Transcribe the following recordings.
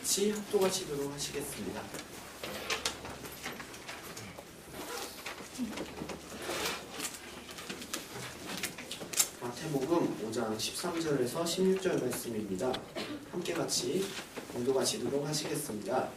같이 합독하시도록 하시겠습니다. 마태복음 5장 13절에서 16절 말씀입니다. 함께 같이 공독하시도록 하시겠습니다.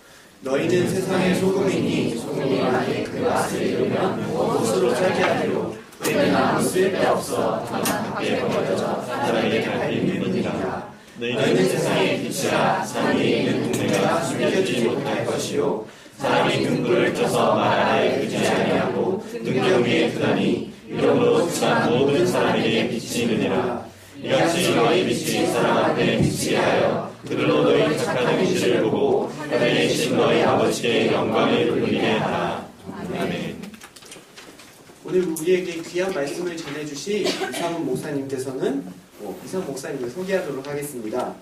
너희는 세상의 소금이니 소금이 만일 그 맛을 잃으면 무엇으로 살게 하리요. 그에는 아무 쓸데없어 다만 밖에 버려져 사람에게 팔릴 뿐이니라. 너희는 세상의 빛이라. 산에 있는 동네가 숨겨지지 못할 것이요 사람이 등불을 켜서 말 아래에 두지 아니하고 등경 위에 두다니 이러므로 지난 모든 사람에게 빛이 있느니라. 이같이 너희 빛이 사람 앞에 빛이 하여 그들로 너희 착한 행실을 보고 하늘에 계신 너희 아버지의 영광을 돌리게 하라. 아멘. 오늘 우리에게 귀한 말씀을 전해주신 이상훈 목사님께서는 이상훈 목사님을 소개하도록 하겠습니다.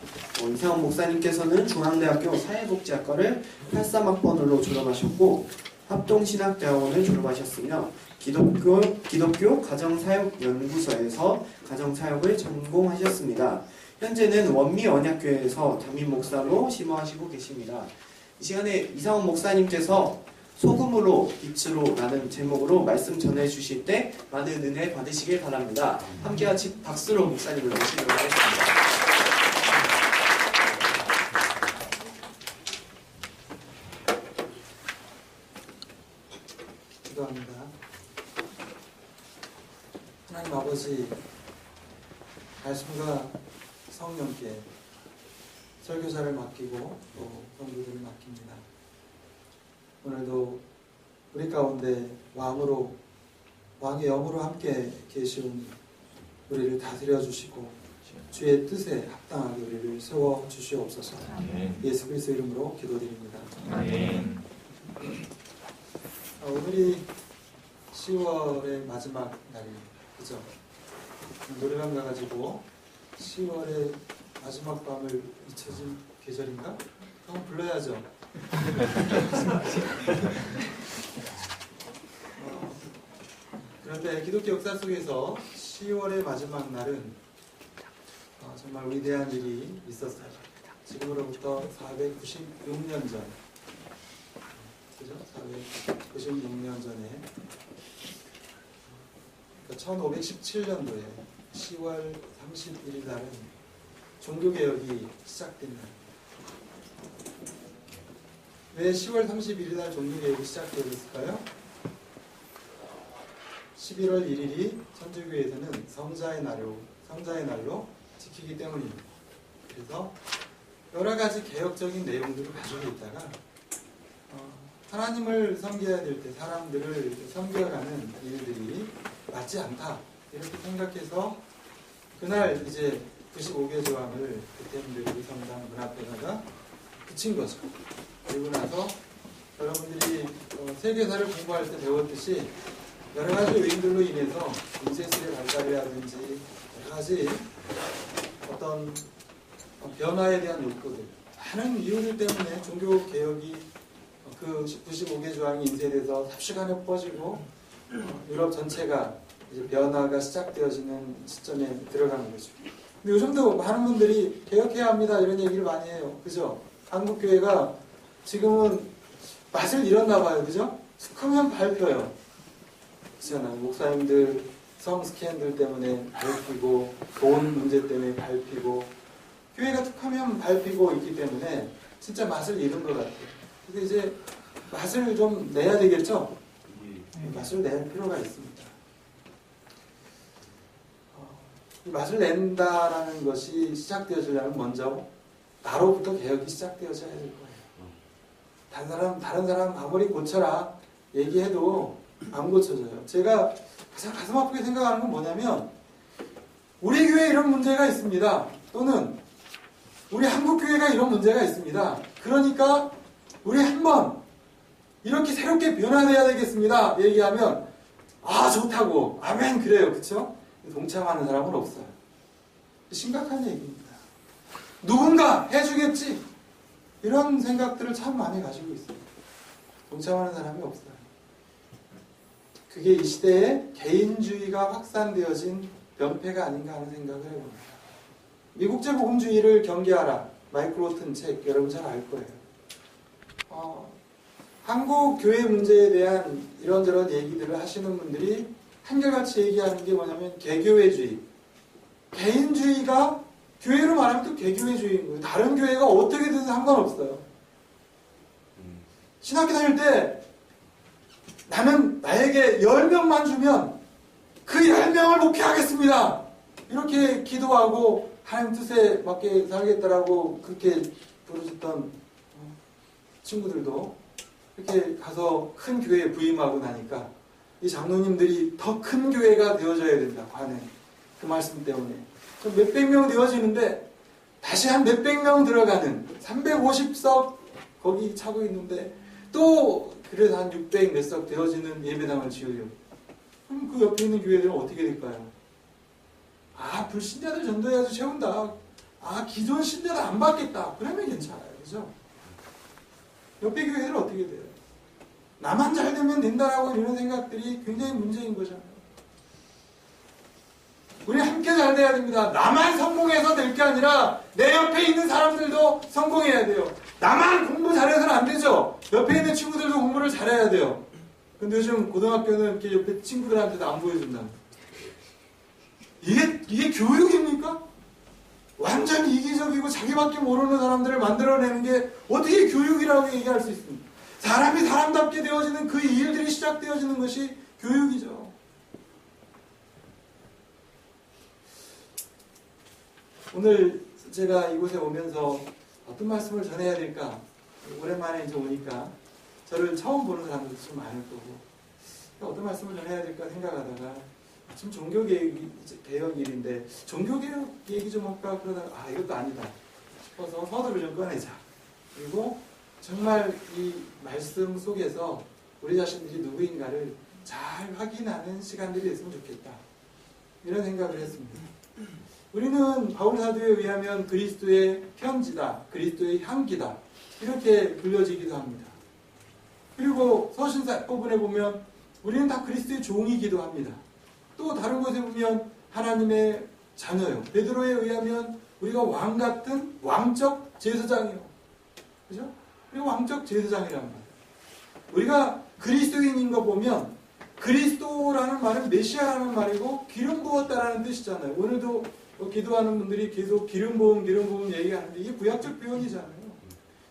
이상훈 목사님께서는 중앙대학교 사회복지학과를 83학번으로 졸업하셨고 합동신학대학원을 졸업하셨으며 기독교 가정사역연구소에서 가정사역을 전공하셨습니다. 현재는 원미언약교회에서 담임 목사로 심호하시고 계십니다. 이 시간에 이상훈 목사님께서 소금으로 빛으로 라는 제목으로 말씀 전해주실 때 많은 은혜 받으시길 바랍니다. 함께같이 박수로 목사님을 모시도록 하겠습니다. 기도합니다. 하나님 아버지, 말씀과 성령께 설교자를 맡기고 또 성도들을 맡깁니다. 오늘도 우리 가운데 왕의 영으로 함께 계시오니 우리를 다스려 주시고 주의 뜻에 합당하게 우리를 세워 주시옵소서. 예수 그리스도 이름으로 기도드립니다. 아멘. 오늘이 10월의 마지막 날입니다. 그죠? 노래방 가가지고 10월의 마지막 밤을 잊혀진 계절인가? 한번 불러야죠. 그런데 기독교 역사 속에서 10월의 마지막 날은 정말 위대한 일이 있었어요. 지금으로부터 496년 전, 그죠? 496년 전에 1517년도에 10월 31일 날은 종교개혁이 시작된 날. 왜 10월 31일 날 종교개혁이 시작되었을까요? 11월 1일이 천주교에서는 성자의 날로 지키기 때문입니다. 그래서 여러 가지 개혁적인 내용들을 가지고 있다가 하나님을 섬겨야 될 때 사람들을 섬겨가는 일들이 맞지 않다 이렇게 생각해서 그날 이제 95개 조항을 그템들이 성당 문 앞에다가 붙인 거죠. 그리고 나서 여러분들이 세계사를 공부할 때 배웠듯이 여러 가지 요인들로 인해서 인쇄술의 발달이라든지 여러 가지 어떤 변화에 대한 욕구들, 많은 이유들 때문에 종교 개혁이 그 95개 조항이 인쇄돼서 삽시간에 퍼지고 유럽 전체가 이제 변화가 시작되어지는 시점에 들어가는 거죠. 근데 요즘도 많은 분들이 개혁해야 합니다 이런 얘기를 많이 해요. 그죠? 한국 교회가 지금은 맛을 잃었나 봐요. 그죠? 툭하면 밟혀요. 그렇잖아요. 목사님들 성 스캔들 때문에 밟히고 돈 문제 때문에 밟히고 교회가 툭하면 밟히고 있기 때문에 진짜 맛을 잃은 것 같아요. 근데 이제 맛을 좀 내야 되겠죠? 맛을 낼 필요가 있습니다. 이 맛을 낸다라는 것이 시작되어지려면 먼저 나로부터 개혁이 시작되어져야 될 거예요. 다른 사람 아무리 고쳐라 얘기해도 안 고쳐져요. 제가 가장 가슴 아프게 생각하는 건 뭐냐면 우리 교회에 이런 문제가 있습니다. 또는 우리 한국교회가 이런 문제가 있습니다. 그러니까 우리 한번 이렇게 새롭게 변화돼야 되겠습니다. 얘기하면 아 좋다고 아멘 그래요. 그쵸? 동참하는 사람은 없어요. 심각한 얘기입니다. 누군가 해주겠지 이런 생각들을 참 많이 가지고 있습니다. 동참하는 사람이 없어요. 그게 이 시대에 개인주의가 확산되어진 병폐가 아닌가 하는 생각을 해봅니다. 미국제 복음주의를 경계하라 마이클 오튼 책 여러분 잘 알 거예요. 한국 교회 문제에 대한 이런저런 얘기들을 하시는 분들이 한결같이 얘기하는 게 뭐냐면 개교회주의. 개인주의가 교회로 말하면 또 개교회주의인 거예요. 다른 교회가 어떻게 되든 상관없어요. 신학교 다닐 때 나는 나에게 10명만 주면 그 10명을 목회하겠습니다. 이렇게 기도하고 하나님 뜻에 맞게 살겠다라고 그렇게 부르셨던 친구들도 이렇게 가서 큰 교회에 부임하고 나니까 이 장로님들이 더 큰 교회가 되어져야 된다. 관에 그 말씀 때문에 몇백 명 되어지는데 다시 한 몇백 명 들어가는 350석 거기 차고 있는데 또 그래서 한 600 몇 석 되어지는 예배당을 지으려고. 그럼 그 옆에 있는 교회들은 어떻게 될까요? 불신자들 전도해야지 채운다. 기존 신자들 안 받겠다. 그러면 괜찮아요. 그죠? 옆에 교회들은 어떻게 돼요? 나만 잘 되면 된다라고 이런 생각들이 굉장히 문제인 거잖아요. 우리 함께 잘 돼야 됩니다. 나만 성공해서 될 게 아니라 내 옆에 있는 사람들도 성공해야 돼요. 나만 공부 잘해서는 안 되죠. 옆에 있는 친구들도 공부를 잘해야 돼요. 근데 요즘 고등학교는 이렇게 옆에 친구들한테도 안 보여준다. 이게 교육입니까? 완전히 이기적이고 자기밖에 모르는 사람들을 만들어내는 게 어떻게 교육이라고 얘기할 수 있습니까? 사람이 사람답게 되어지는 그 일들이 시작되어지는 것이 교육이죠. 오늘 제가 이곳에 오면서 어떤 말씀을 전해야 될까? 오랜만에 이제 오니까 저를 처음 보는 사람들도 좀 많을 거고 어떤 말씀을 전해야 될까 생각하다가 지금 종교개혁일인데 종교개혁 얘기 좀 할까 그러다가 이것도 아니다 싶어서 서두를 좀 꺼내자. 그리고 정말 이 말씀 속에서 우리 자신들이 누구인가를 잘 확인하는 시간들이 됐으면 좋겠다. 이런 생각을 했습니다. 우리는 바울 사도에 의하면 그리스도의 편지다, 그리스도의 향기다 이렇게 불려지기도 합니다. 그리고 서신사 부분에 보면 우리는 다 그리스도의 종이기도 합니다. 또 다른 곳에 보면 하나님의 자녀요. 베드로에 의하면 우리가 왕 같은 왕적 제사장이요. 그죠? 우리가 왕적 제사장이란 말이에요. 우리가 그리스도인인 거 보면 그리스도라는 말은 메시아라는 말이고 기름 부었다라는 뜻이잖아요. 오늘도 기도하는 분들이 계속 기름 부음 얘기하는데 이게 구약적 표현이잖아요.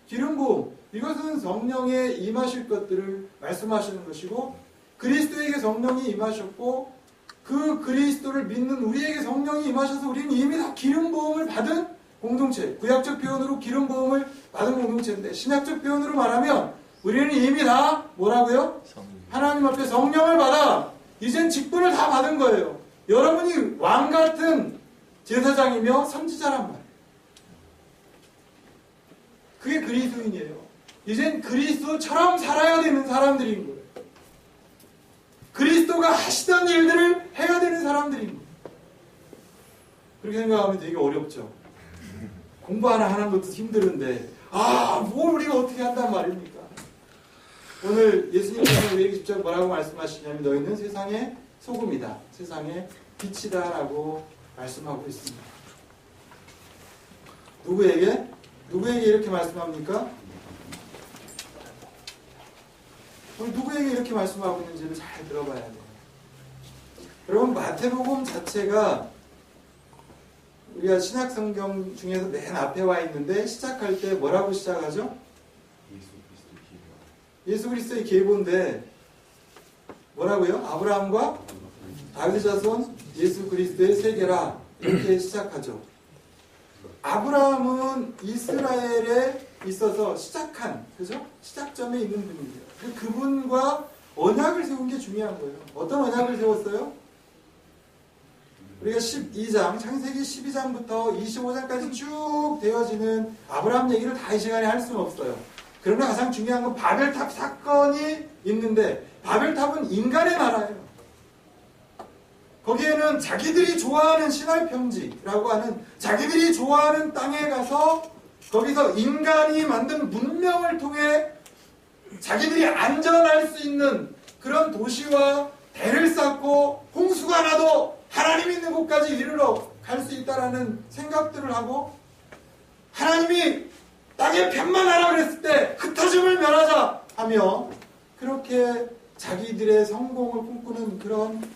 기름 부음 이것은 성령에 임하실 것들을 말씀하시는 것이고 그리스도에게 성령이 임하셨고 그 그리스도를 믿는 우리에게 성령이 임하셔서 우리는 이미 다 기름 부음을 받은 공동체. 구약적 표현으로 기름 부음을 받은 공동체인데 신약적 표현으로 말하면 우리는 이미 다 뭐라고요? 하나님 앞에 성령을 받아 이젠 직분을 다 받은 거예요. 여러분이 왕 같은 제사장이며 선지자란 말이에요. 그게 그리스도인이에요. 이젠 그리스도처럼 살아야 되는 사람들인 거예요. 그리스도가 하시던 일들을 해야 되는 사람들인 거예요. 그렇게 생각하면 되게 어렵죠. 공부 하나 하는 것도 힘드는데 뭘 우리가 어떻게 한단 말입니까? 오늘 예수님께서 우리에게 직접 뭐라고 말씀하시냐면 너희는 세상의 소금이다. 세상의 빛이다 라고 말씀하고 있습니다. 누구에게 이렇게 말씀합니까? 오늘 누구에게 이렇게 말씀하고 있는지를 잘 들어봐야 돼요. 여러분 마태복음 자체가 우리가 신약성경 중에서 맨 앞에 와 있는데 시작할 때 뭐라고 시작하죠? 예수 그리스도의 계보인데 뭐라고요? 아브라함과 다윗 자손 예수 그리스도의 세계라 이렇게 시작하죠. 아브라함은 이스라엘에 있어서 시작한 그죠? 시작점에 있는 분이에요. 그분과 언약을 세운 게 중요한 거예요. 어떤 언약을 세웠어요? 우리가 12장, 창세기 12장부터 25장까지 쭉 되어지는 아브라함 얘기를 다 이 시간에 할 수는 없어요. 그러나 가장 중요한 건 바벨탑 사건이 있는데 바벨탑은 인간의 나라예요. 거기에는 자기들이 좋아하는 신할평지라고 하는 자기들이 좋아하는 땅에 가서 거기서 인간이 만든 문명을 통해 자기들이 안전할 수 있는 그런 도시와 대를 쌓고 홍수가 나도 하나님 있는 곳까지 이르러 갈 수 있다라는 생각들을 하고 하나님이 땅에 편만하라 그랬을 때 흩어짐을 멸하자 하며 그렇게 자기들의 성공을 꿈꾸는 그런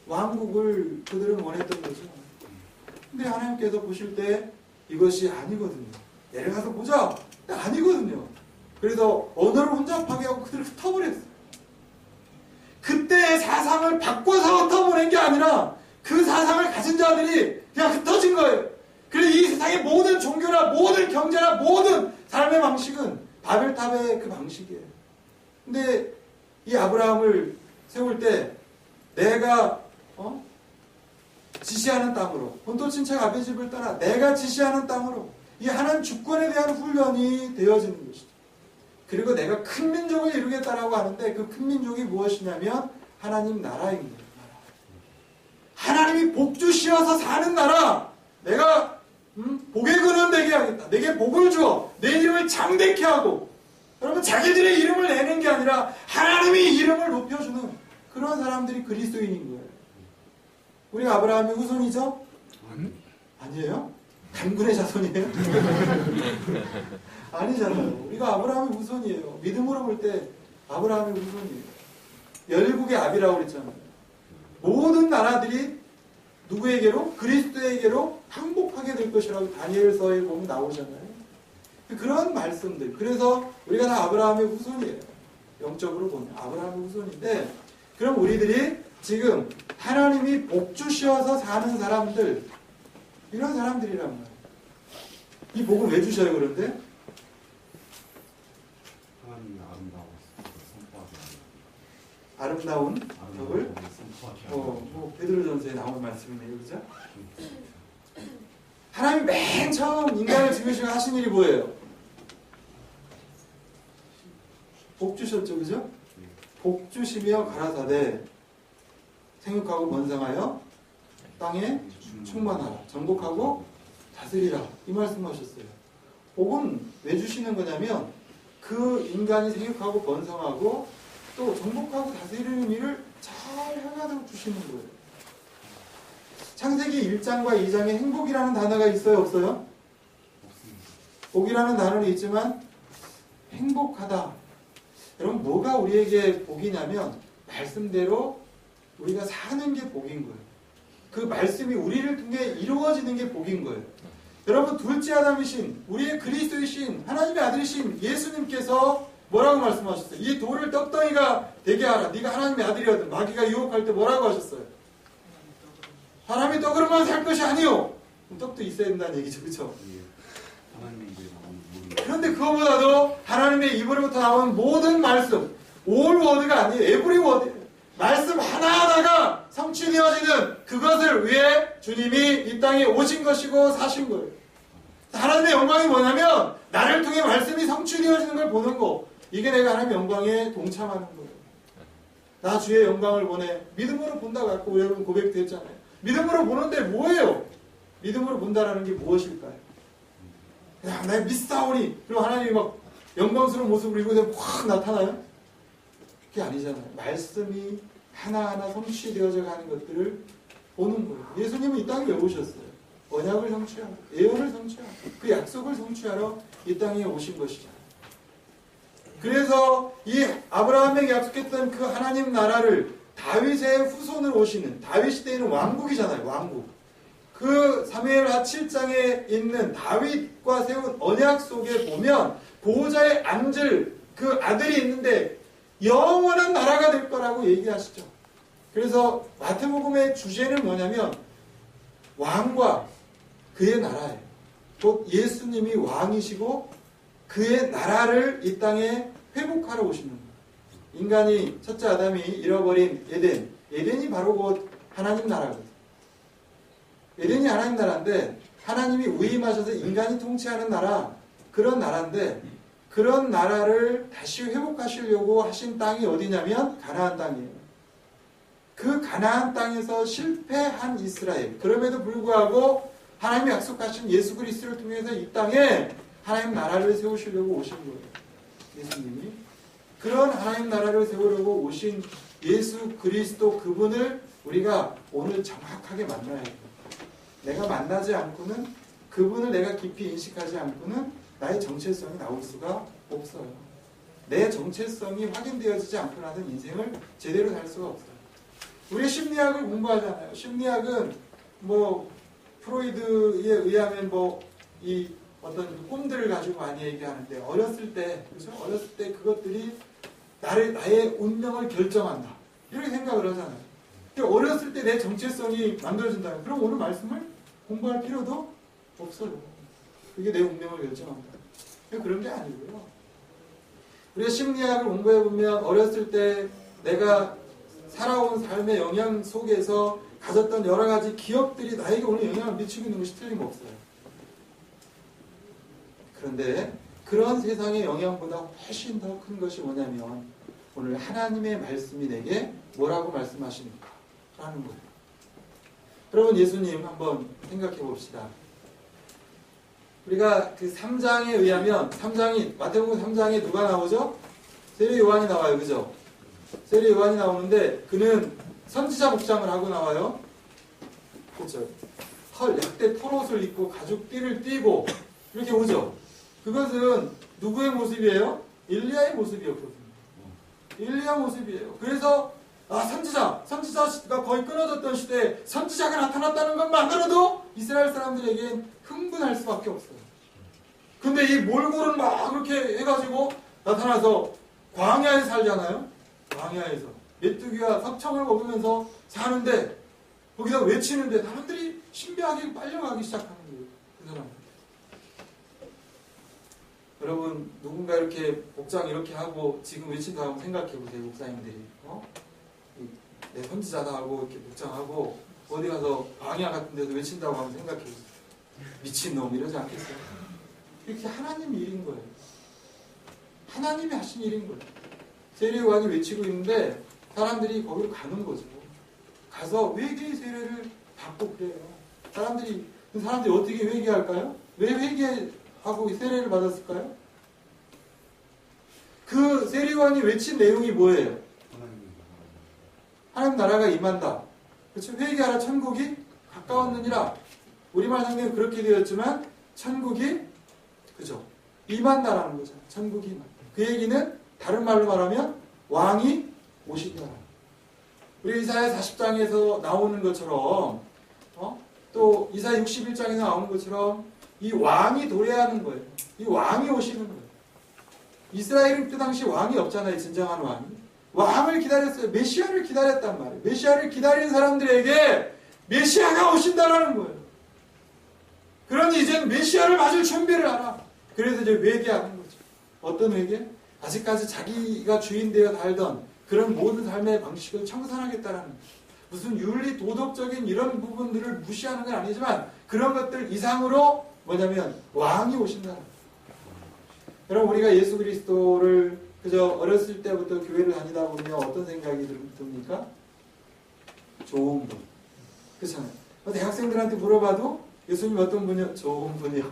왕국을 그들은 원했던 거죠. 근데 하나님께서 보실 때 이것이 아니거든요. 내려가서 보자. 아니거든요. 그래서 언어를 혼자 파괴하고 그들을 흩어버렸어요. 그때의 사상을 바꿔서 흩어버린 게 아니라 그 사상을 가진 자들이 그냥 흩어진 거예요. 그래서 이 세상의 모든 종교나 모든 경제나 모든 삶의 방식은 바벨탑의 그 방식이에요. 근데 이 아브라함을 세울 때 내가 지시하는 땅으로, 본토 친척 아비 집을 떠나 내가 지시하는 땅으로, 이 하나님 주권에 대한 훈련이 되어지는 것이죠. 그리고 내가 큰 민족을 이루겠다라고 하는데 그 큰 민족이 무엇이냐면 하나님 나라입니다. 하나님이 복주시어서 사는 나라. 내가 복의 근원 되게 하겠다. 내게 복을 주어 내 이름을 장대케 하고, 여러분 자기들의 이름을 내는 게 아니라 하나님이 이름을 높여주는 그런 사람들이 그리스도인인 거예요. 우리가 아브라함의 후손이죠? 아니에요? 단군의 자손이에요? 아니잖아요. 우리가 아브라함의 후손이에요. 믿음으로 볼 때 아브라함의 후손이에요. 열국의 아비라고 그랬잖아요. 모든 나라들이 누구에게로? 그리스도에게로 항복하게 될 것이라고 다니엘서에 보면 나오잖아요. 그런 말씀들. 그래서 우리가 다 아브라함의 후손이에요. 영적으로 보면 아브라함의 후손인데, 그럼 우리들이 지금 하나님이 복 주셔서 사는 사람들, 이런 사람들이란 말이에요. 이 복을 왜 주셔요, 그런데? 하나님이 아름다운 덕을 베드로전서에 나온 말씀이네요, 그죠? 하나님이 맨 처음 인간을 지으시고 하신 일이 뭐예요? 복 주셨죠, 그죠? 복 주시며 가라사대 생육하고 번성하여 땅에 충만하라, 정복하고 다스리라, 이 말씀하셨어요. 복은 왜 주시는 거냐면 그 인간이 생육하고 번성하고 또 정복하고 다스리는 일을 잘 해가도록 주시는 거예요. 창세기 1장과 2장에 행복이라는 단어가 있어요, 없어요? 복이라는 단어는 있지만 행복하다. 여러분, 뭐가 우리에게 복이냐면 말씀대로 우리가 사는 게 복인 거예요. 그 말씀이 우리를 통해 이루어지는 게 복인 거예요. 여러분, 둘째 아담이신 우리의 그리스도이신 하나님의 아들이신 예수님께서 뭐라고 말씀하셨어요? 이 돌을 떡덩이가 되게 하라. 네가 하나님의 아들이거든. 마귀가 유혹할 때 뭐라고 하셨어요? 사람이 떡으로만 살 것이 아니요. 떡도 있어야 된다는 얘기죠, 그렇죠? 그런데 그거보다도 하나님의 입으로부터 나온 모든 말씀, all word가 아니에요. every word. 말씀 하나하나가 성취되어지는 그것을 위해 주님이 이 땅에 오신 것이고 사신 거예요. 하나님의 영광이 뭐냐면 나를 통해 말씀이 성취되어지는 걸 보는 거. 이게 내가 하나님의 영광에 동참하는 거예요. 나 주의 영광을 보내. 믿음으로 본다고 아까 여러분 고백도 했잖아요. 믿음으로 보는데 뭐예요? 믿음으로 본다라는 게 무엇일까요? 그냥 내가 믿사오니 그리고 하나님이 막 영광스러운 모습을 입고 확 나타나요? 그게 아니잖아요. 말씀이 하나하나 성취되어져 가는 것들을 보는 거예요. 예수님은 이 땅에 왜 오셨어요? 언약을 성취하러, 예언을 성취하러, 그 약속을 성취하러 이 땅에 오신 것이잖아요. 그래서 이 아브라함에게 약속했던 그 하나님 나라를 다윗의 후손으로 오시는, 다윗 시대에는 왕국이잖아요. 왕국. 그 사무엘하 7장에 있는 다윗과 세운 언약 속에 보면 보호자에 앉을 그 아들이 있는데 영원한 나라가 될 거라고 얘기하시죠. 그래서 마태복음의 주제는 뭐냐면 왕과 그의 나라예요. 곧 예수님이 왕이시고 그의 나라를 이 땅에 회복하러 오시는 거예요. 인간이 첫째 아담이 잃어버린 에덴이 바로 곧 하나님 나라거든요. 에덴이 하나님 나라인데 하나님이 위임하셔서 인간이 통치하는 나라, 그런 나라인데 그런 나라를 다시 회복하시려고 하신 땅이 어디냐면 가나안 땅이에요. 그 가나안 땅에서 실패한 이스라엘, 그럼에도 불구하고 하나님이 약속하신 예수 그리스도를 통해서 이 땅에 하나님 나라를 세우시려고 오신 거예요. 예수님이. 그런 하나님 나라를 세우려고 오신 예수 그리스도 그분을 우리가 오늘 정확하게 만나야 해요. 내가 만나지 않고는 그분을 내가 깊이 인식하지 않고는 나의 정체성이 나올 수가 없어요. 내 정체성이 확인되어지지 않고 나는 인생을 제대로 살 수가 없어요. 우리 심리학을 공부하잖아요. 심리학은 뭐 프로이드에 의하면 뭐 이 어떤 꿈들을 가지고 많이 얘기하는데 어렸을 때, 그렇죠? 어렸을 때 그것들이 나의 운명을 결정한다. 이렇게 생각을 하잖아요. 어렸을 때 내 정체성이 만들어진다. 그럼 오늘 말씀을 공부할 필요도 없어요. 그게 내 운명을 결정한다. 그런 게 아니고요. 우리가 심리학을 공부해보면 어렸을 때 내가 살아온 삶의 영향 속에서 가졌던 여러 가지 기억들이 나에게 오늘 영향을 미치고 있는 것이 틀림없어요. 그런데 그런 세상의 영향보다 훨씬 더 큰 것이 뭐냐면 오늘 하나님의 말씀이 내게 뭐라고 말씀하십니까? 라는 거예요. 여러분, 예수님 한번 생각해 봅시다. 우리가 그 3장에 의하면 마태복음 3장에 누가 나오죠? 세례 요한이 나와요. 그죠? 세례 요한이 나오는데 그는 선지자 복장을 하고 나와요. 그렇죠? 약대 털옷을 입고 가죽 띠를 띠고 이렇게 오죠. 그것은 누구의 모습이에요? 엘리야의 모습이었거든요. 엘리야 모습이에요. 그래서 선지자가 거의 끊어졌던 시대에 선지자가 나타났다는 것만으로도 이스라엘 사람들에겐 흥분할 수밖에 없어요. 근데 이 몰골은 막 그렇게 해가지고 나타나서 광야에 살잖아요. 광야에서 메뚜기와 석청을 먹으면서 사는데 거기다 외치는데 사람들이 신비하게 빨려가기 시작하는 거예요. 그 사람. 여러분, 누군가 이렇게 복장 이렇게 하고 지금 외친다 하고 생각해보세요. 목사님들이 내 선지자다 하고 이렇게 복장하고 어디 가서 광야 같은 데서 외친다고 하면 생각해보세요. 미친놈 이러지 않겠어요? 이렇게 하나님 일인 거예요. 하나님이 하신 일인 거예요. 세례 요한이 외치고 있는데 사람들이 거기로 가는 거죠. 가서 회개의 세례를 받고 그래요. 사람들이 어떻게 회개할까요? 왜 회개하고 세례를 받았을까요? 그 세례 요한이 외친 내용이 뭐예요? 하나님 나라가 임한다. 그렇죠? 회개하라, 천국이 가까웠느니라. 우리말 성경은 그렇게 되었지만 천국이, 그죠? 임한다라는 거죠. 천국이 임한다. 그 얘기는 다른 말로 말하면 왕이 오신다. 우리 이사야 40장에서 나오는 것처럼 또 이사야 61장에서 나오는 것처럼 이 왕이 도래하는 거예요. 이 왕이 오시는 거예요. 이스라엘은 그 당시 왕이 없잖아요. 진정한 왕이. 왕을 기다렸어요. 메시아를 기다렸단 말이에요. 메시아를 기다리는 사람들에게 메시아가 오신다라는 거예요. 그러니 이제는 메시아를 맞을 준비를 하라. 그래서 이제 회개하는 거죠. 어떤 회개? 아직까지 자기가 주인 되어 살던 그런 모든 삶의 방식을 청산하겠다라는 거죠. 무슨 윤리 도덕적인 이런 부분들을 무시하는 건 아니지만 그런 것들 이상으로 뭐냐면 왕이 오신다는 거예요. 여러분, 우리가 예수 그리스도를 그저 어렸을 때부터 교회를 다니다 보면 어떤 생각이 듭니까? 좋은 분. 그렇잖아요. 대학생들한테 물어봐도 예수님 어떤 분이요? 좋은 분이요.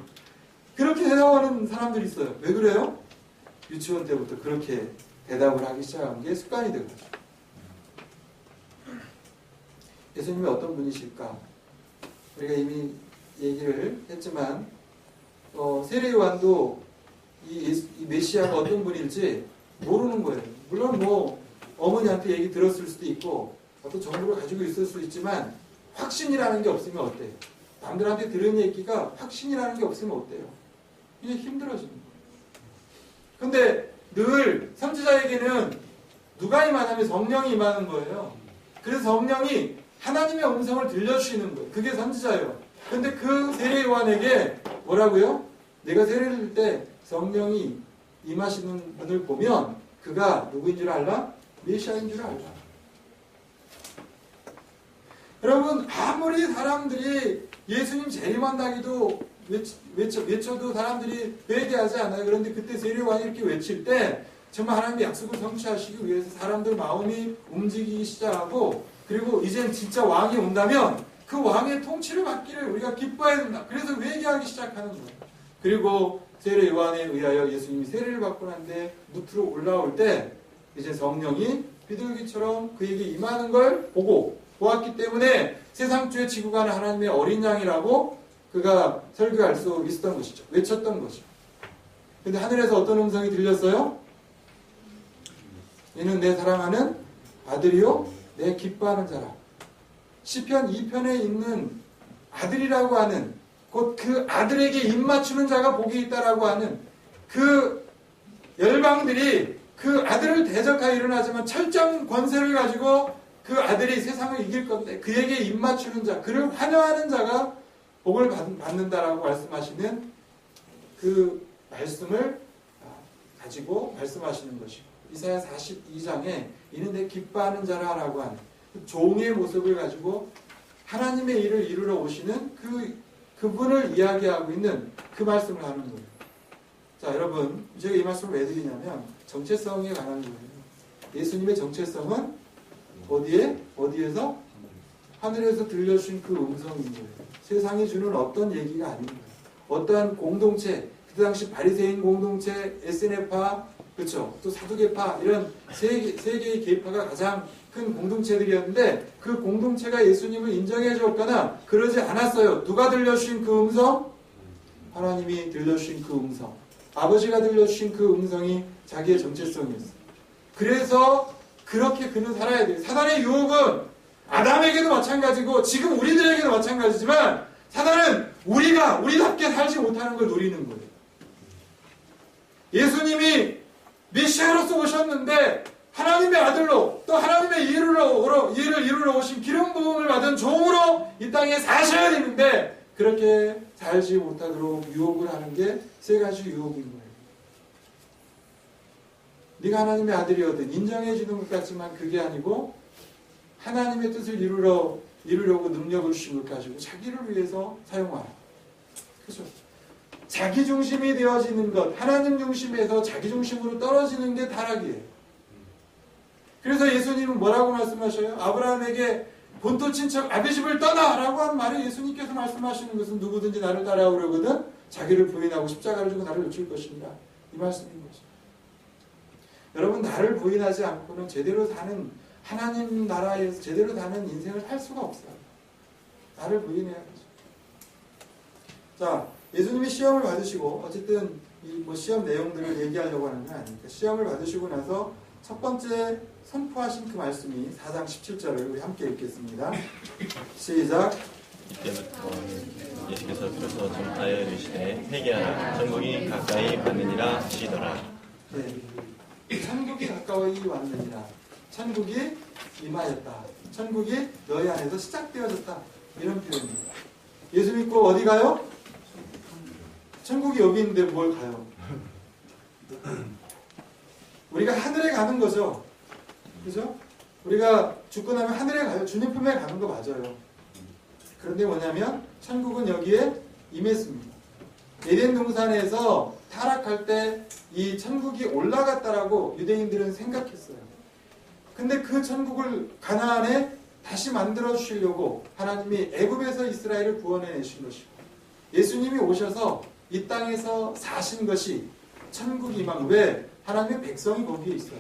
그렇게 대답하는 사람들이 있어요. 왜 그래요? 유치원 때부터 그렇게 대답을 하기 시작한 게 습관이 되거든요. 예수님이 어떤 분이실까? 우리가 이미 얘기를 했지만 세례 요한도 이 메시아가 어떤 분일지 모르는 거예요. 물론 뭐 어머니한테 얘기 들었을 수도 있고 어떤 정보를 가지고 있을 수 있지만 확신이라는 게 없으면 어때요? 남들한테 들은 얘기가 확신이라는 게 없으면 어때요? 이게 힘들어지는 거예요. 근데 늘 선지자에게는 누가 임하냐면 성령이 임하는 거예요. 그래서 성령이 하나님의 음성을 들려주시는 거예요. 그게 선지자예요. 근데 그 세례 요한에게 뭐라고요? 내가 세례를 줄 때 성령이 임하시는 분을 보면 그가 누구인 줄 알라? 메시아인 줄 알라. 여러분, 아무리 사람들이 예수님 재림한다기도 외쳐도 사람들이 회개하지 않아요. 그런데 그때 세례 요한이 이렇게 외칠 때 정말 하나님의 약속을 성취하시기 위해서 사람들 마음이 움직이기 시작하고 그리고 이젠 진짜 왕이 온다면 그 왕의 통치를 받기를 우리가 기뻐해야 된다. 그래서 회개하기 시작하는 거예요. 그리고 세례 요한에 의하여 예수님이 세례를 받고 난데 무트로 올라올 때 이제 성령이 비둘기처럼 그에게 임하는 걸 보았기 때문에 세상 주에 지고 가는 하나님의 어린 양이라고 그가 설교할 수 있었던 것이죠. 외쳤던 것이죠. 근데 하늘에서 어떤 음성이 들렸어요? 이는 내 사랑하는 아들이요 내 기뻐하는 자라. 시편 2편에 있는 아들이라고 하는 곧 그 아들에게 입맞추는 자가 복이 있다라고 하는 그 열방들이 그 아들을 대적하여 일어나지만 철저한 권세를 가지고 그 아들이 세상을 이길 건데 그에게 입맞추는 자, 그를 환영하는 자가 복을 받는다라고 말씀하시는 그 말씀을 가지고 말씀하시는 것이고, 이사야 42장에 이는 내 기뻐하는 자라라고 하는 그 종의 모습을 가지고 하나님의 일을 이루러 오시는 그분을 이야기하고 있는 그 말씀을 하는 거예요. 자, 여러분, 제가 이 말씀을 왜 드리냐면 정체성에 관한 거예요. 예수님의 정체성은 어디에서? 하늘에서 들려주신 그 음성인 거예요. 세상이 주는 어떤 얘기가 아닌 거예요. 어떠한 공동체, 그 당시 바리새인 공동체, 에스네파, 그렇죠? 또 사두개파, 이런 세 개의 계파가 가장 큰 공동체들이었는데 그 공동체가 예수님을 인정해 줬거나 그러지 않았어요. 누가 들려주신 그 음성? 하나님이 들려주신 그 음성. 아버지가 들려주신 그 음성이 자기의 정체성이었어요. 그래서 그렇게 그는 살아야 돼요. 사단의 유혹은 아담에게도 마찬가지고 지금 우리들에게도 마찬가지지만 사단은 우리답게 살지 못하는 걸 노리는 거예요. 예수님이 메시아로서 오셨는데 하나님의 아들로 또 하나님의 일을 이루러 오신 기름 부음을 받은 종으로 이 땅에 사셔야 되는데 그렇게 살지 못하도록 유혹을 하는 게 세 가지 유혹인 거예요. 네가 하나님의 아들이거든 인정해 주는 것 같지만 그게 아니고 하나님의 뜻을 이루려고 능력을 주신 것 가지고 자기를 위해서 사용하라. 그렇죠? 자기 중심이 되어지는 것, 하나님 중심에서 자기 중심으로 떨어지는 게 타락이에요. 그래서 예수님은 뭐라고 말씀하셔요? 아브라함에게 본토 친척 아비 집을 떠나라고 한 말에 예수님께서 말씀하시는 것은 누구든지 나를 따라오려거든 자기를 부인하고 십자가를 지고 나를 쫓을 것입니다. 이 말씀인 거죠. 여러분, 나를 부인하지 않고는 제대로 사는 하나님 나라에서 제대로 사는 인생을 살 수가 없어요. 나를 부인해야죠. 자, 예수님이 시험을 받으시고 어쨌든 이 시험 내용들을 얘기하려고 하는 건 아니니까 시험을 받으시고 나서 첫 번째 선포하신 그 말씀이 4장 17절을 우리 함께 읽겠습니다. 시작. 이때부터 예수께서 비로소 전파하여 이르시되 회개하라 천국이 가까이 왔느니라 하시더라. 네. 천국이 가까이 왔느니라. 천국이 임하였다. 천국이 너희 안에서 시작되어졌다. 이런 표현입니다. 예수 믿고 어디 가요? 천국이 여기 있는데 뭘 가요? 우리가 하늘에 가는 거죠. 그죠? 우리가 죽고 나면 하늘에 가요. 주님 품에 가는 거 맞아요. 그런데 뭐냐면 천국은 여기에 임했습니다. 에덴 동산에서 타락할 때 이 천국이 올라갔다라고 유대인들은 생각했어요. 근데 그 천국을 가나안에 다시 만들어 주시려고 하나님이 애굽에서 이스라엘을 구원해 내신 것이고 예수님이 오셔서 이 땅에서 사신 것이 천국이 임한. 왜? 하나님의 백성이 거기에 있어요.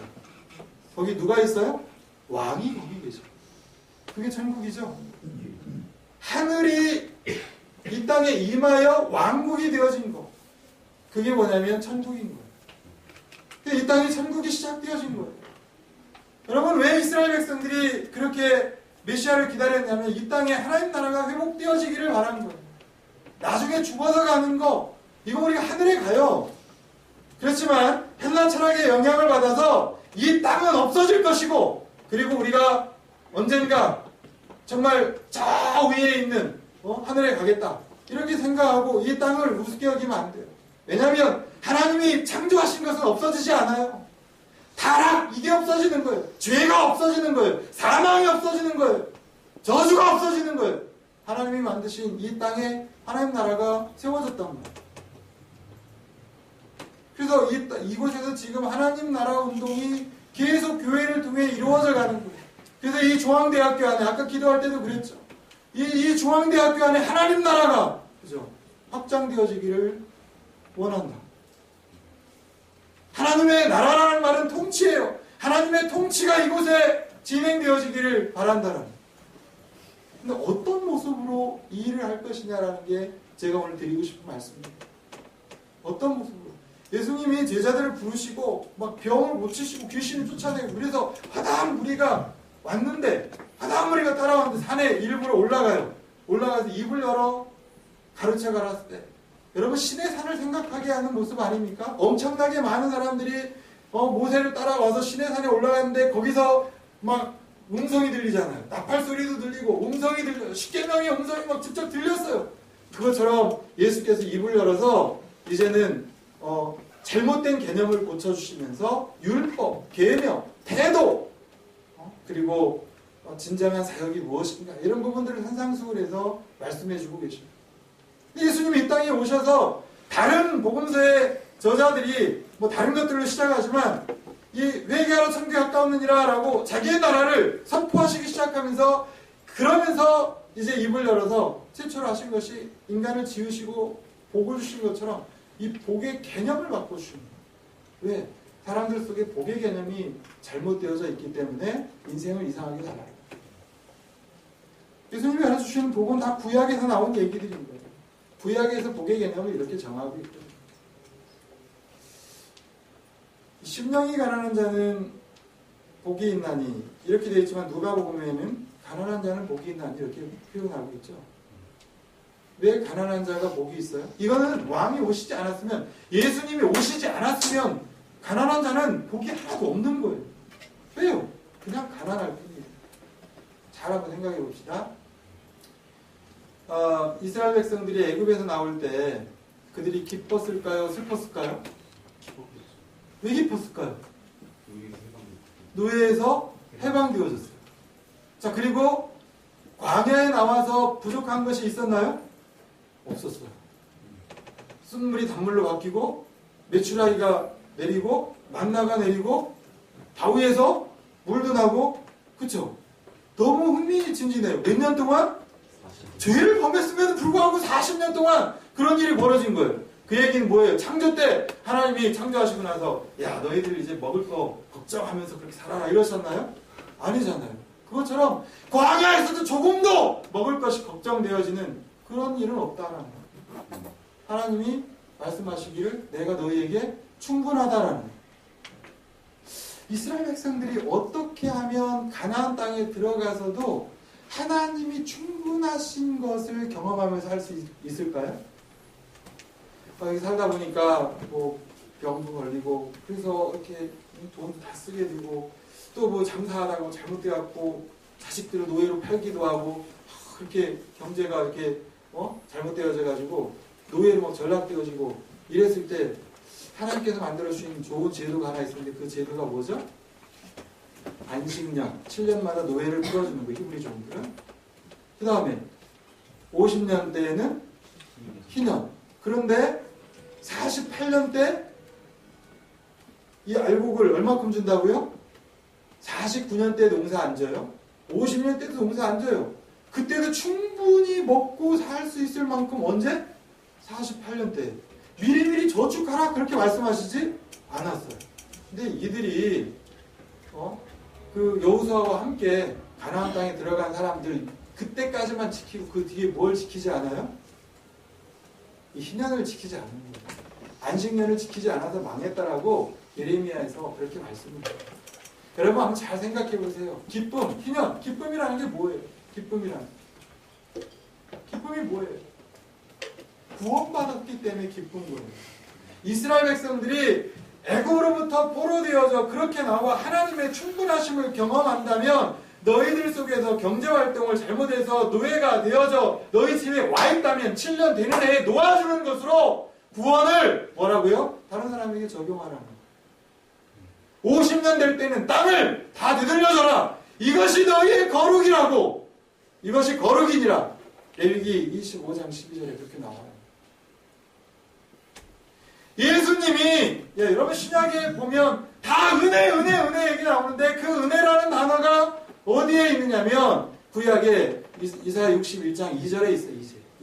거기 누가 있어요? 왕이 거기 계셔. 그게 천국이죠. 하늘이 이 땅에 임하여 왕국이 되어진 거. 그게 뭐냐면 천국인 거예요. 이 땅에 천국이 시작되어진 거예요. 여러분, 왜 이스라엘 백성들이 그렇게 메시아를 기다렸냐면 이 땅에 하나님 나라가 회복되어지기를 바란 거예요. 나중에 죽어서 가는 거, 이거 우리가 하늘에 가요. 그렇지만 헬라 철학의 영향을 받아서 이 땅은 없어질 것이고, 그리고 우리가 언젠가 정말 저 위에 있는 하늘에 가겠다 이렇게 생각하고 이 땅을 우습게 여기면 안 돼요. 왜냐하면 하나님이 창조하신 것은 없어지지 않아요. 타락, 이게 없어지는 거예요. 죄가 없어지는 거예요. 사망이 없어지는 거예요. 저주가 없어지는 거예요. 하나님이 만드신 이 땅에 하나님 나라가 세워졌단 말이에요. 그래서 이곳에서 지금 하나님 나라 운동이 계속 교회를 통해 이루어져 가는 거예요. 그래서 이 중앙대학교 안에, 아까 기도할 때도 그랬죠. 이 중앙대학교 안에 하나님 나라가, 그죠? 확장되어지기를 원한다. 하나님의 나라라는 말은 통치예요. 하나님의 통치가 이곳에 진행되어지기를 바란다는. 근데 어떤 모습으로 이 일을 할 것이냐라는 게 제가 오늘 드리고 싶은 말씀입니다. 어떤 모습으로? 예수님이 제자들을 부르시고 막 병을 고치시고 귀신을 쫓아내고 그래서 화다한 무리가 왔는데 화다한 무리가 따라왔는데 산에 일부러 올라가요. 올라가서 입을 열어 가르쳐 가라을 때 여러분 신의 산을 생각하게 하는 모습 아닙니까? 엄청나게 많은 사람들이 모세를 따라와서 신의 산에 올라갔는데 거기서 막 음성이 들리잖아요. 나팔 소리도 들리고 음성이 들려요. 십계명의 음성이 막 직접 들렸어요. 그것처럼 예수께서 입을 열어서 이제는 잘못된 개념을 고쳐주시면서 율법, 계명, 태도 그리고 진정한 사역이 무엇인가 이런 부분들을 산상수훈해서 말씀해주고 계십니다. 예수님이 이 땅에 오셔서 다른 복음서의 저자들이 뭐 다른 것들로 시작하지만 이 회개하러 천국에 가까웠느니라 라고 자기의 나라를 선포하시기 시작하면서 그러면서 이제 입을 열어서 최초로 하신 것이 인간을 지으시고 복을 주신 것처럼 이 복의 개념을 바꿔주십니다. 왜? 사람들 속에 복의 개념이 잘못되어져 있기 때문에 인생을 이상하게 살아요. 예수님이 가르쳐주시는 복은 다 구약에서 나온 얘기들입니다. 구약에서 복의 개념을 이렇게 정하고 있거든요. 심령이 가난한 자는 복이 있나니 이렇게 되어 있지만 누가복음에는 가난한 자는 복이 있나니 이렇게 표현하고 있죠. 왜 가난한 자가 복이 있어요? 이거는 왕이 오시지 않았으면 예수님이 오시지 않았으면 가난한 자는 복이 하나도 없는 거예요. 왜요? 그냥 가난할 뿐이에요. 잘 한번 생각해 봅시다. 이스라엘 백성들이 애굽에서 나올 때 그들이 기뻤을까요? 슬펐을까요? 왜 기뻤을까요? 노예에서 해방되어졌어요. 자, 그리고 광야에 나와서 부족한 것이 있었나요? 없었어요. 쓴물이 단물로 바뀌고 메추라기가 내리고 만나가 내리고 바위에서 물도 나고 그쵸? 너무 흥미진진해요. 몇 년 동안? 죄를 범했음에도 불구하고 40년 동안 그런 일이 벌어진 거예요. 그 얘기는 뭐예요? 창조 때 하나님이 창조하시고 나서 야 너희들 이제 먹을 거 걱정하면서 그렇게 살아라 이러셨나요? 아니잖아요. 그것처럼 광야에서도 조금도 먹을 것이 걱정되어지는 그런 일은 없다라는 거예요. 하나님이 말씀하시기를 내가 너희에게 충분하다라는 거예요. 이스라엘 백성들이 어떻게 하면 가나안 땅에 들어가서도 하나님이 충분하신 것을 경험하면서 할 수 있을까요? 여기 살다 보니까 뭐 병도 걸리고 그래서 이렇게 돈도 다 쓰게 되고 또 뭐 장사하다가 잘못돼갖고 자식들을 노예로 팔기도 하고 그렇게 경제가 이렇게 잘못되어져가지고 노예로 막 전락되어지고 이랬을 때 하나님께서 만들어주신 좋은 제도가 하나 있었는데 그 제도가 뭐죠? 안식년 7년마다 노예를 풀어주는 거 히브리 종들은. 그 다음에 50년 때에는 희년. 그런데 48년 때 이 알곡을 얼마큼 준다고요? 49년 때 농사 안 져요. 50년 때도 농사 안 져요. 그때도 충분히 먹고 살 수 있을 만큼 언제? 48년 때. 미리미리 저축하라 그렇게 말씀하시지 않았어요. 근데 이들이 그 여호수아와 함께 가나안 땅에 들어간 사람들 그때까지만 지키고 그 뒤에 뭘 지키지 않아요? 이 희년을 지키지 않는 거예요. 안식년을 지키지 않아서 망했다라고 예레미야에서 그렇게 말씀합니다. 여러분 한번 잘 생각해 보세요. 기쁨, 희년, 기쁨이라는 게 뭐예요? 기쁨이 뭐예요? 구원받았기 때문에 기쁜 거예요. 이스라엘 백성들이 애굽으로부터 포로되어져 그렇게 나와 하나님의 충분하심을 경험한다면 너희들 속에서 경제활동을 잘못해서 노예가 되어져 너희 집에 와 있다면 7년 되는 해에 놓아주는 것으로 구원을 뭐라고요? 다른 사람에게 적용하라는 거예요. 50년 될 때는 땅을 다 되돌려줘라. 이것이 너희의 거룩이라고. 이것이 거룩이니라. 레위기 25장 12절에 그렇게 나와요. 예수님이 여러분 신약에 보면 다 은혜 얘기 나오는데 그 은혜라는 단어가 어디에 있느냐면 구약에 이사야 61장 2절에 있어요.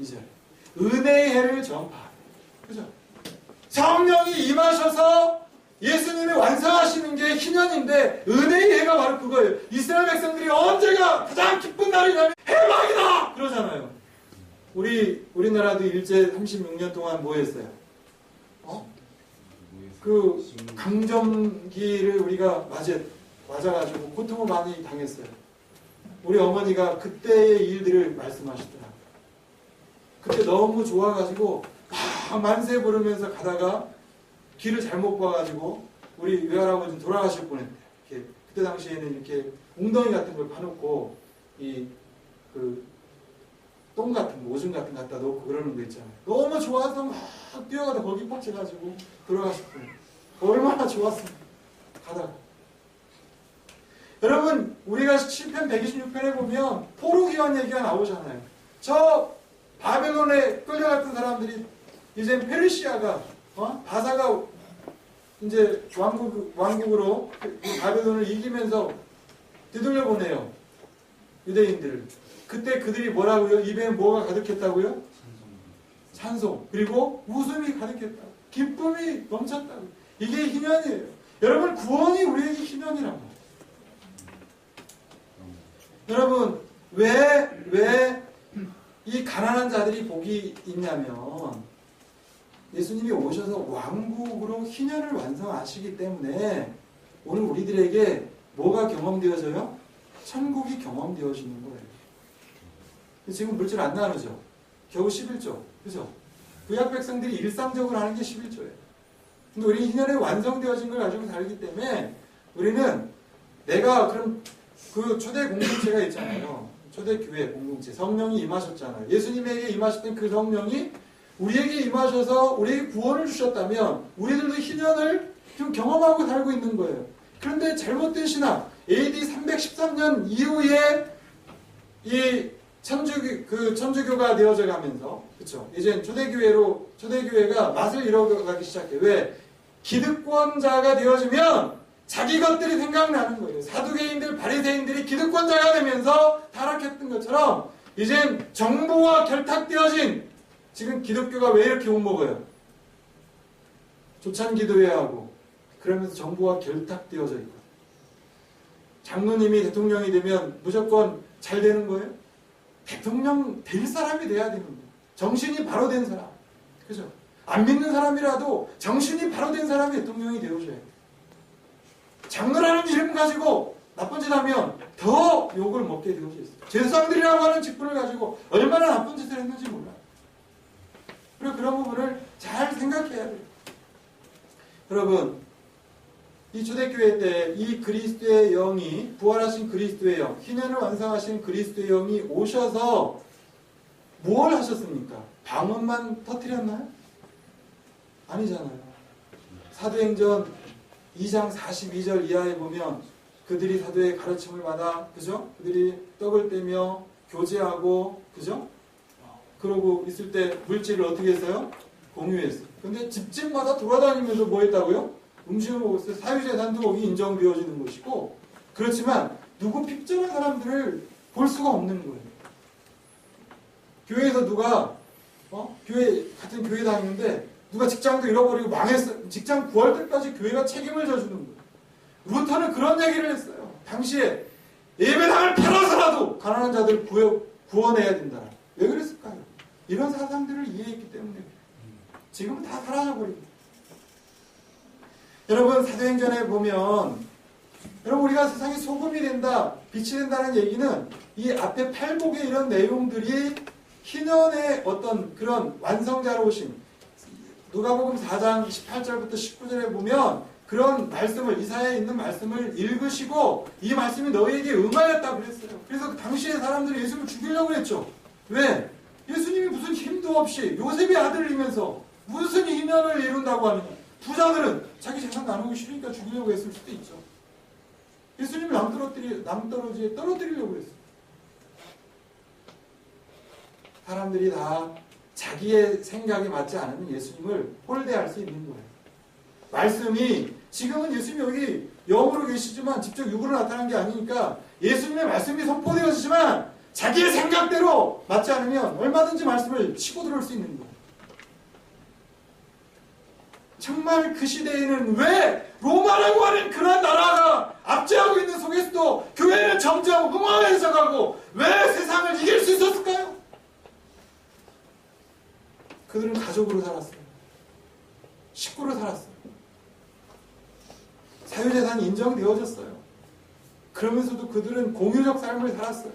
2절. 은혜의 해를 전파. 그죠? 성령이 임하셔서 예수님이 완성하시는 게 희년인데 은혜의 해가 바로 그거예요. 이스라엘 백성들이 언제가 가장 기쁜 날이냐면 해방이다! 그러잖아요. 우리나라도 일제 36년 동안 뭐 했어요? 그 강점기를 우리가 맞아가지고 고통을 많이 당했어요. 우리 어머니가 그때의 일들을 말씀하시더라. 그때 너무 좋아가지고 막 만세 부르면서 가다가 길을 잘못 봐가지고 우리 외할아버지 돌아가실 뻔했대요. 그때 당시에는 이렇게 웅덩이 같은 걸 파놓고 똥 같은 거, 오줌 같은 거 갖다 놓고 그러는 거 있잖아요. 너무 좋아서 막 뛰어가다 거기 뻗쳐가지고 돌아가실 뻔했대요. 얼마나 좋았습니까? 가다가. 여러분, 우리가 7편 126편에 보면 포로기환 얘기가 나오잖아요. 저 바벨론에 끌려갔던 사람들이 이제 페르시아가 바사가 이제 왕국으로 바벨론을 이기면서 되돌려 보내요. 유대인들을. 그때 그들이 뭐라고요? 입에 뭐가 가득했다고요? 찬송. 그리고 웃음이 가득했다고. 기쁨이 넘쳤다고. 이게 희년이에요. 여러분, 구원이 우리에게 희년이란 말이에요. 여러분, 왜 이 가난한 자들이 복이 있냐면 예수님이 오셔서 왕국으로 희년을 완성하시기 때문에 오늘 우리들에게 뭐가 경험되어져요? 천국이 경험되어지는 거예요. 지금 물질 안 나누죠? 겨우 11조. 그죠? 구약 백성들이 일상적으로 하는 게 11조예요. 근데 우리 희년에 완성되어진 걸 가지고 살기 때문에 우리는 내가 그럼 그 초대 공동체가 있잖아요. 초대교회 공동체. 성령이 임하셨잖아요. 예수님에게 임하셨던 그 성령이 우리에게 임하셔서 우리에게 구원을 주셨다면 우리들도 희년을 좀 경험하고 살고 있는 거예요. 그런데 잘못된 신앙, AD 313년 이후에 이 천주교가 되어져 가면서, 그쵸? 이제 초대교회가 맛을 잃어가기 시작해. 왜? 기득권자가 되어지면 자기 것들이 생각나는 거예요. 사두개인들, 바리새인들이 기득권자가 되면서 타락했던 것처럼 이젠 정부와 결탁되어진 지금 기독교가 왜 이렇게 욕먹어요? 조찬기도회하고 그러면서 정부와 결탁되어져 있고 장로님이 대통령이 되면 무조건 잘 되는 거예요? 대통령 될 사람이 돼야 되는 거예요. 정신이 바로 된 사람. 그죠? 안 믿는 사람이라도 정신이 바로 된 사람이 대통령이 되어줘야 돼요. 장로라는 이름 가지고 나쁜 짓 하면 더 욕을 먹게 되어져 있어요. 제사장들이라고 하는 직분을 가지고 얼마나 나쁜 짓을 했는지 몰라요. 그리고 그런 부분을 잘 생각해야 돼요. 여러분, 이 초대교회 때 이 그리스도의 영이, 부활하신 그리스도의 영, 희년을 완성하신 그리스도의 영이 오셔서 뭘 하셨습니까? 방언만 터뜨렸나요? 아니잖아요. 사도행전 2장 42절 이하에 보면 그들이 사도의 가르침을 받아, 그죠? 그들이 떡을 떼며 교제하고, 그죠? 그러고 있을 때 물질을 어떻게 했어요? 공유했어요. 근데 집집마다 돌아다니면서 뭐 했다고요? 음식을 먹었어요. 사유재산도 거기 인정되어지는 것이고, 그렇지만 누구 핍절한 사람들을 볼 수가 없는 거예요. 교회에서 누가 같은 교회 다니는데 누가 직장도 잃어버리고 망했어. 직장 구할 때까지 교회가 책임을 져주는 거예요. 루터는 그런 얘기를 했어요. 당시에 예배당을 팔아서라도 가난한 자들을 구원해야 된다. 왜 그랬을까요? 이런 사상들을 이해했기 때문에 지금은 다 사라져버립니다. 여러분, 사도행전에 보면 여러분, 우리가 세상에 소금이 된다, 빛이 된다는 얘기는 이 앞에 팔복의 이런 내용들이 희년의 어떤 그런 완성자로 오신, 누가복음 4장 18절부터 19절에 보면 그런 말씀을, 이사야에 있는 말씀을 읽으시고 이 말씀이 너희에게 응하였다고 그랬어요. 그래서 당시의 사람들이 예수님을 죽이려고 했죠. 왜? 예수님이 무슨 힘도 없이 요셉의 아들이면서 무슨 희년을 이룬다고 하느냐. 부자들은 자기 재산 나누기 싫으니까 죽이려고 했을 수도 있죠. 예수님을 남떨어지에 떨어뜨리려고 했어요. 사람들이 다 자기의 생각에 맞지 않으면 예수님을 홀대할 수 있는 거예요. 말씀이, 지금은 예수님이 여기 영으로 계시지만 직접 육으로 나타난 게 아니니까 예수님의 말씀이 선포되어지지만 자기의 생각대로 맞지 않으면 얼마든지 말씀을 치고 들어올 수 있는 거예요. 정말 그 시대에는 왜 로마라고 하는 그런 나라가 압제하고 있는 속에서도 교회는 점점 흥황해져 가고 왜 세상을 이길 수 있었을까요? 그들은 가족으로 살았어요. 식구로 살았어요. 사유재산이 인정되어졌어요. 그러면서도 그들은 공유적 삶을 살았어요.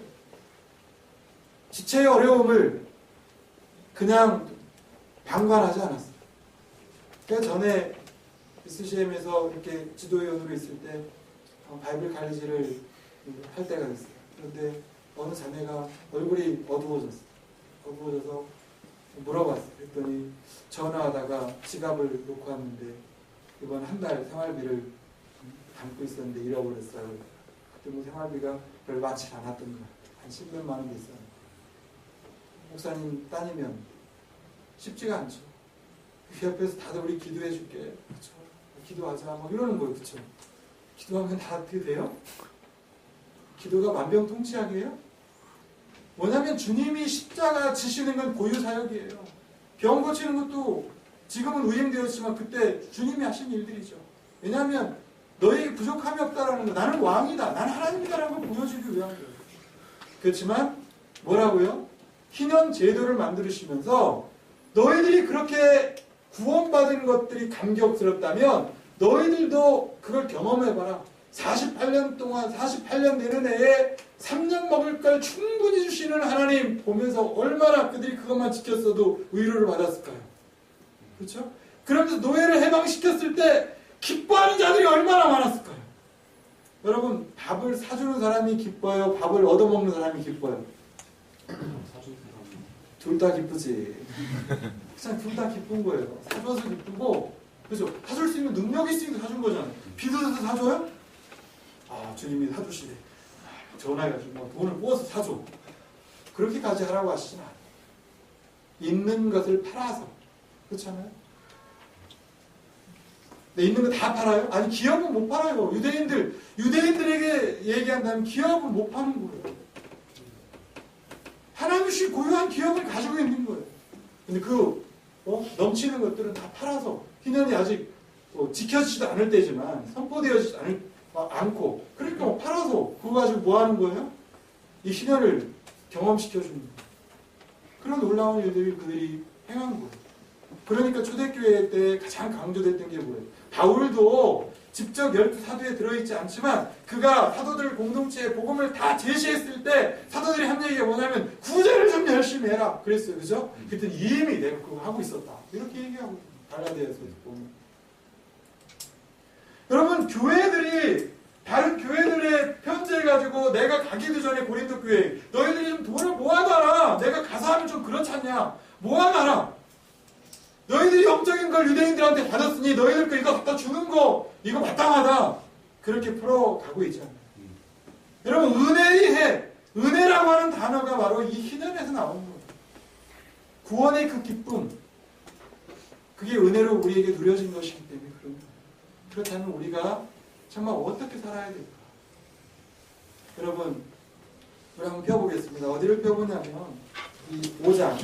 지체의 어려움을 그냥 방관하지 않았어요. 제가 전에 SCM에서 이렇게 지도위원으로 있을 때 바이블 갈리지를 할 때가 있어요. 그런데 어느 자매가 얼굴이 어두워졌어요. 어두워져서 물어봤어요. 그랬더니 전화하다가 지갑을 놓고 왔는데 이번 한 달 생활비를 담고 있었는데 잃어버렸어요. 그때 뭐 생활비가 별 많지 않았던 거예요. 한 10몇만 원 됐어요. 목사님 따니면 쉽지가 않죠. 그 옆에서 다들 우리 기도해 줄게. 그렇죠. 기도하자. 막 이러는 거예요. 그렇죠. 기도하면 다 어떻게 돼요? 기도가 만병통치약이에요? 뭐냐면 주님이 십자가 지시는 건 고유사역이에요. 병 고치는 것도 지금은 의행되었지만 그때 주님이 하신 일들이죠. 왜냐하면 너에게 부족함이 없다라는 거, 나는 왕이다, 나는 하나님이다라는 걸 보여주기 위한 거예요. 그렇지만 뭐라고요? 희년 제도를 만드시면서 너희들이 그렇게 구원받은 것들이 감격스럽다면 너희들도 그걸 경험해봐라. 48년 동안 48년 되는 해에 3년 먹을 걸 충분히 주시는 하나님 보면서 얼마나 그들이 그것만 지켰어도 위로를 받았을까요? 그렇죠? 그러면서 노예를 해방시켰을 때 기뻐하는 자들이 얼마나 많았을까요? 여러분, 밥을 사주는 사람이 기뻐요? 밥을 얻어먹는 사람이 기뻐요? 둘 다 기쁘지. 그냥 둘 다 기쁜 거예요. 사줘서 기쁘고, 그죠? 사줄 수 있는 능력이 있으니까 사준 거잖아요. 빚어서 사줘요? 아, 주님이 사주시네. 전화해가지고 돈을 모아서 사줘. 그렇게까지 하라고 하시진 않아요. 있는 것을 팔아서. 그렇잖아요? 네, 있는 거 다 팔아요? 아니, 기업은 못 팔아요. 유대인들에게 얘기한다면 기업은 못 파는 거예요. 하나님이 고유한 기업을 가지고 있는 거예요. 근데 넘치는 것들은 다 팔아서, 희년이 아직 지켜지지도 않을 때지만, 선포되어지지 않고, 그러니까 팔아서, 그거 가지고 뭐 하는 거예요? 이 희년을 경험시켜주는 거예요. 그런 놀라운 일들을 그들이 행한 거예요. 그러니까 초대교회 때 가장 강조됐던 게 뭐예요? 바울도 직접 12사도에 들어있지 않지만 그가 사도들 공동체의 복음을 다 제시했을 때 사도들이 한 얘기가 뭐냐면 구제를 좀 열심히 해라 그랬어요. 그죠? 그때 이미 내가 그거 하고 있었다. 이렇게 얘기하고 갈라디아서에서 보면. 여러분, 교회들이 다른 교회들의 편지를 가지고 내가 가기도 전에 고린도 교회 너희들이 좀 돈을 모아놔라. 내가 가서 하면 좀 그렇지 않냐. 모아놔라. 너희들이 영적인 걸 유대인들한테 받았으니 너희들 거 이거 갖다 주는 거 이거 마땅하다. 그렇게 풀어가고 있잖아요. 여러분, 은혜의 해, 은혜라고 하는 단어가 바로 이 희년에서 나오는 거예요. 구원의 그 기쁨, 그게 은혜로 우리에게 누려진 것이기 때문에 그런 거예요. 그렇다면 우리가 정말 어떻게 살아야 될까? 여러분, 우리 한번 펴보겠습니다. 어디를 펴보냐면 이 5장,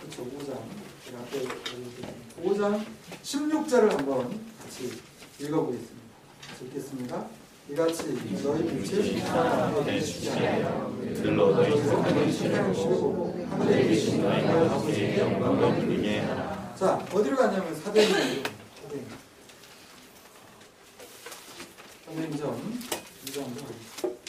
그렇죠, 5장. 5장 16절을 한번 같이 읽어보겠습니다. 같이 읽겠습니다. 이같이 너희 빛을 사람에게 주지 않으며 들로 너희 세상의 신을 보고 하늘에 계신 너희 아버지의 영광을 누리게 하라. 자, 어디로 가냐면 사도행전 2장으로 가겠습니다.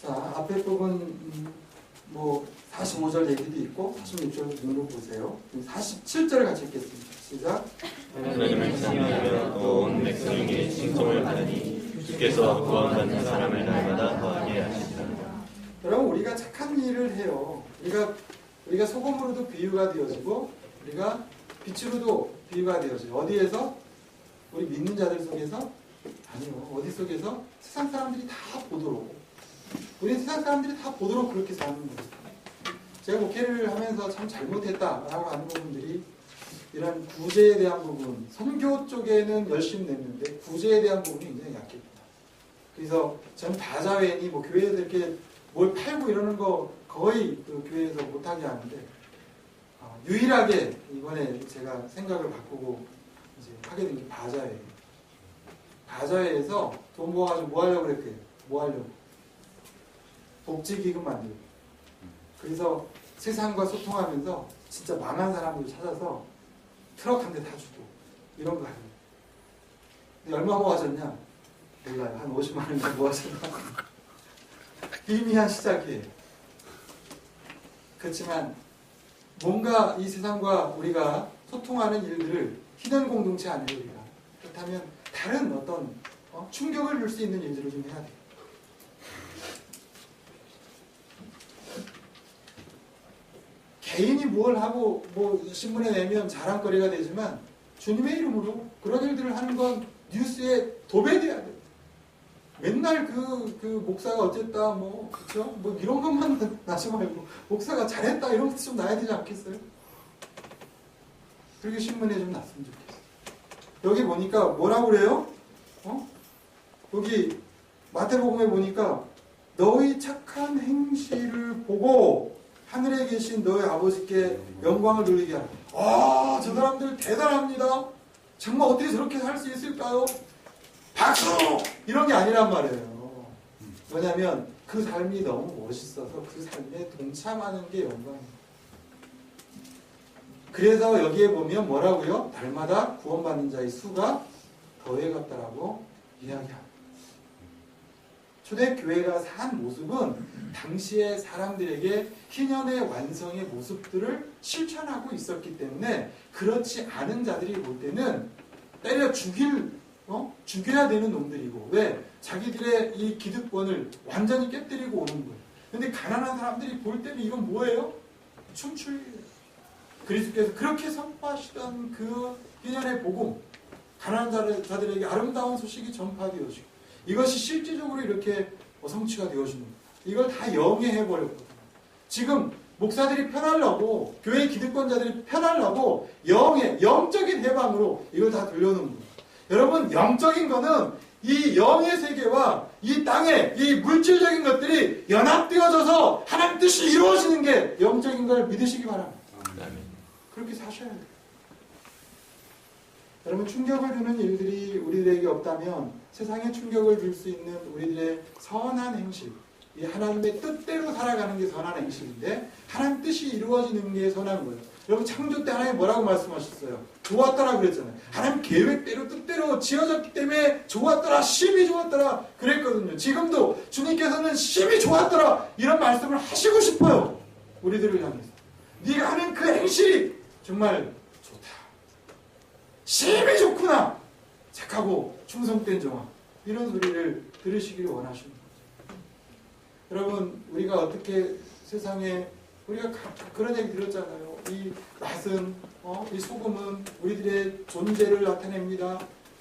자, 앞에 부분 45절 얘기도 있고 46절 등록 보세요. 47절 같이 읽겠습니다. 시작. 하나님을 찬양하며 온 백성에게 칭송을 하나니 주께서 구원받는 사람을 날마다 더하게 하시리라. 여러분, 우리가 착한 일을 해요. 우리가 소금으로도 비유가 되어지고 우리가 빛으로도 비유가 되어져요. 어디에서? 우리 믿는 자들 속에서? 아니요. 어디 속에서? 세상 사람들이 다 보도록. 우리 세상 사람들이 다 보도록 그렇게 사는 거예요. 제가 목회를 하면서 참 잘못했다라고 하는 부분들이 이런 구제에 대한 부분, 선교 쪽에는 열심히 냈는데 구제에 대한 부분이 굉장히 약했구나. 그래서 전 다자회니 교회에서 이렇게 뭘 팔고 이러는 거 거의 그 교회에서 못하게 하는데 유일하게 이번에 제가 생각을 바꾸고 이제 하게 된 게 바자회. 바자회에서 돈 모아가지고 뭐 하려고 그랬대요? 뭐 하려고? 복지기금 만들고. 그래서 세상과 소통하면서 진짜 망한 사람들 찾아서 트럭 한 대 타주고 이런 거 하려고. 근데 얼마 모아졌냐? 몰라요. 한 50만 원 모아졌나? 희미한 시작이에요. 그렇지만 뭔가 이 세상과 우리가 소통하는 일들을 희는 공동체 아니에요, 우리가. 그렇다면 다른 어떤 충격을 줄 수 있는 일들을 좀 해야 돼요. 개인이 뭘 하고 뭐 신문에 내면 자랑거리가 되지만 주님의 이름으로 그런 일들을 하는 건 뉴스에 도배돼야 돼요. 맨날 그 목사가 어쨌다 뭐 그쵸? 뭐 이런 것만 나지 말고 목사가 잘했다 이런 것도 좀 나야 되지 않겠어요? 그렇게 신문에 좀 났으면 좋겠어요. 여기 보니까 뭐라고 그래요? 여기 마태복음에 보니까 너희 착한 행실을 보고 하늘에 계신 너희 아버지께 영광을 돌리게 하라. 아, 저 사람들 대단합니다. 정말 어떻게 저렇게 살 수 있을까요? 박수! 이런 게 아니란 말이에요. 뭐냐면 그 삶이 너무 멋있어서 그 삶에 동참하는 게 영광이에요. 그래서 여기에 보면 뭐라고요? 날마다 구원받는 자의 수가 더해갔다라고 이야기합니다. 초대교회가 산 모습은 당시의 사람들에게 희년의 완성의 모습들을 실천하고 있었기 때문에 그렇지 않은 자들이 볼 때는 때려 죽여야 되는 놈들이고, 왜? 자기들의 이 기득권을 완전히 깨뜨리고 오는 거예요. 근데 가난한 사람들이 볼 때는 이건 뭐예요? 춤출. 그리스도께서 그렇게 선포하시던 그 희년의 복음, 가난한 자들에게 아름다운 소식이 전파되어지고, 이것이 실질적으로 이렇게 성취가 되어지는 거예요. 이걸 다 영해해버렸거든요. 지금 목사들이 편하려고, 교회 기득권자들이 편하려고 영적인 해방으로 이걸 다 돌려놓은 거예요. 여러분, 영적인 거는 이 영의 세계와 이 땅의 이 물질적인 것들이 연합되어져서 하나님 뜻이 이루어지는 게 영적인 걸 믿으시기 바랍니다. 그렇게 사셔야 돼요. 여러분, 충격을 주는 일들이 우리들에게 없다면 세상에 충격을 줄 수 있는 우리들의 선한 행실, 이 하나님의 뜻대로 살아가는 게 선한 행실인데 하나님 뜻이 이루어지는 게 선한 거예요. 여러분, 창조 때 하나님 뭐라고 말씀하셨어요? 좋았더라 그랬잖아요. 하나님 계획대로 뜻대로 지어졌기 때문에 좋았더라, 심히 좋았더라 그랬거든요. 지금도 주님께서는 심히 좋았더라 이런 말씀을 하시고 싶어요. 우리들을 향해서. 네가 하는 그 행실이 정말 좋다. 심히 좋구나. 착하고 충성된 종아. 이런 소리를 들으시기를 원하십니다. 여러분, 우리가 어떻게 세상에 우리가 그런 얘기 들었잖아요. 이 맛은, 이 소금은 우리들의 존재를 나타냅니다.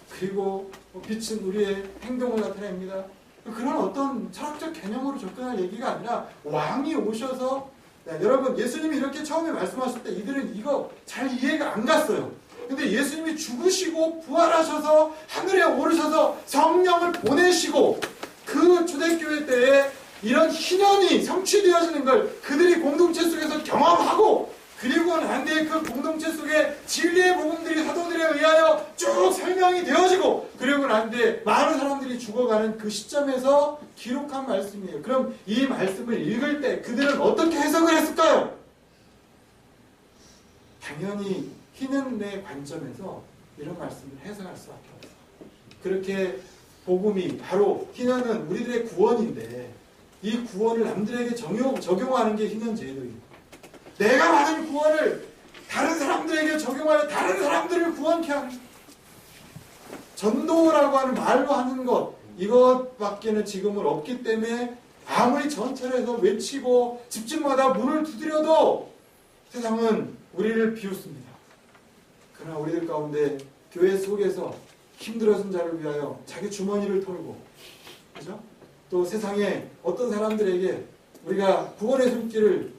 그리고 빛은 우리의 행동을 나타냅니다. 그런 어떤 철학적 개념으로 접근할 얘기가 아니라 왕이 오셔서, 여러분, 예수님이 이렇게 처음에 말씀하실 때 이들은 이거 잘 이해가 안 갔어요. 근데 예수님이 죽으시고 부활하셔서 하늘에 오르셔서 성령을 보내시고 그 초대교회 때에 이런 희년이 성취되어지는 걸 그들이 공동체 속에서 경험하고, 그리고 난 뒤에 그 공동체 속에 진리의 복음들이 사도들에 의하여 쭉 설명이 되어지고, 그리고 난 뒤에 많은 사람들이 죽어가는 그 시점에서 기록한 말씀이에요. 그럼 이 말씀을 읽을 때 그들은 어떻게 해석을 했을까요? 당연히 희년의 관점에서 이런 말씀을 해석할 수밖에 없어요. 그렇게 복음이 바로, 희년은 우리들의 구원인데 이 구원을 남들에게 적용하는 게 희년 제도입니다. 내가 받은 구원을 다른 사람들에게 적용하여 다른 사람들을 구원케 하는 것. 전도라고 하는 말로 하는 것, 이것밖에는 지금은 없기 때문에 아무리 전철에서 외치고 집집마다 문을 두드려도 세상은 우리를 비웃습니다. 그러나 우리들 가운데 교회 속에서 힘들어진 자를 위하여 자기 주머니를 털고, 그죠? 또 세상에 어떤 사람들에게 우리가 구원의 손길을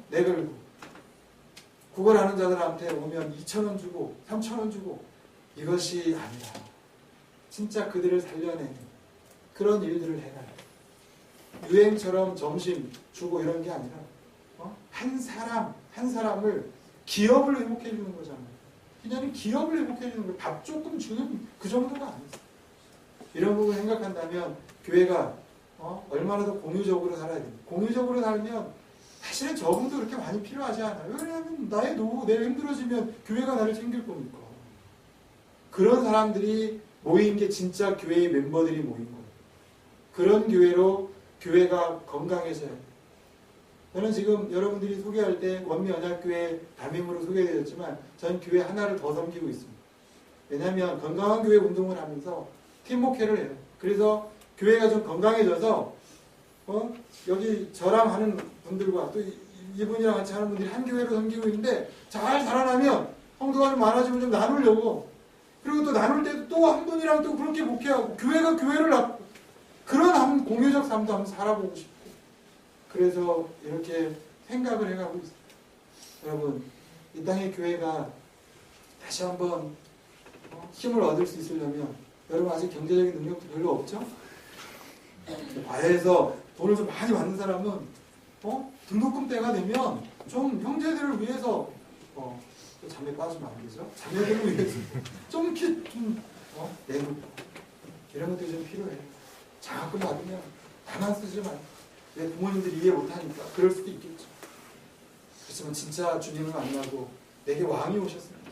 내걸고, 구걸하는 자들한테 오면 2,000원 주고 3,000원 주고, 이것이 아니라 진짜 그들을 살려내는 그런 일들을 해가요. 유행처럼 점심 주고 이런 게 아니라 한 사람을, 기업을 회복해 주는 거잖아요. 그냥 기업을 회복해 주는 거예요. 밥 조금 주는 그 정도가 아니에요. 이런 부분을 생각한다면 교회가 얼마나 더 공유적으로 살아야 됩니다. 공유적으로 살면 사실은 적응도 그렇게 많이 필요하지 않아요. 왜냐하면 나의 노후, 내가 힘들어지면 교회가 나를 챙길 거니까. 그런 사람들이 모인 게 진짜 교회의 멤버들이 모인 거예요. 그런 교회로 교회가 건강해져야 돼요. 저는 지금 여러분들이 소개할 때 원미언약교회 담임으로 소개되었지만 전 교회 하나를 더 섬기고 있습니다. 왜냐하면 건강한 교회 운동을 하면서 팀 목회를 해요. 그래서 교회가 좀 건강해져서 여기 저랑 하는 분들과 또 이분이랑 같이 하는 분들이 한 교회로 섬기고 있는데 잘 살아나면 성도가 좀 많아지면 좀 나누려고, 그리고 또 나눌 때도 또 한 분이랑 또 그렇게 목회하고 교회가 교회를 낳고, 그런 한 공유적 삶도 한번 살아보고 싶고, 그래서 이렇게 생각을 해가고 있습니다. 여러분, 이 땅의 교회가 다시 한번 힘을 얻을 수 있으려면, 여러분 아직 경제적인 능력도 별로 없죠? 과외에서 돈을 좀 많이 받는 사람은 등록금 때가 되면 좀 형제들을 위해서 자매 빠지면 안 되죠? 자매들을 위해서 좀 이렇게 내놓고 이런 것들이 좀 필요해요. 장학금 받으면 나만 쓰지 말고 내 부모님들이 이해 못하니까 그럴 수도 있겠죠. 그렇지만 진짜 주님을 만나고 내게 왕이 오셨습니다.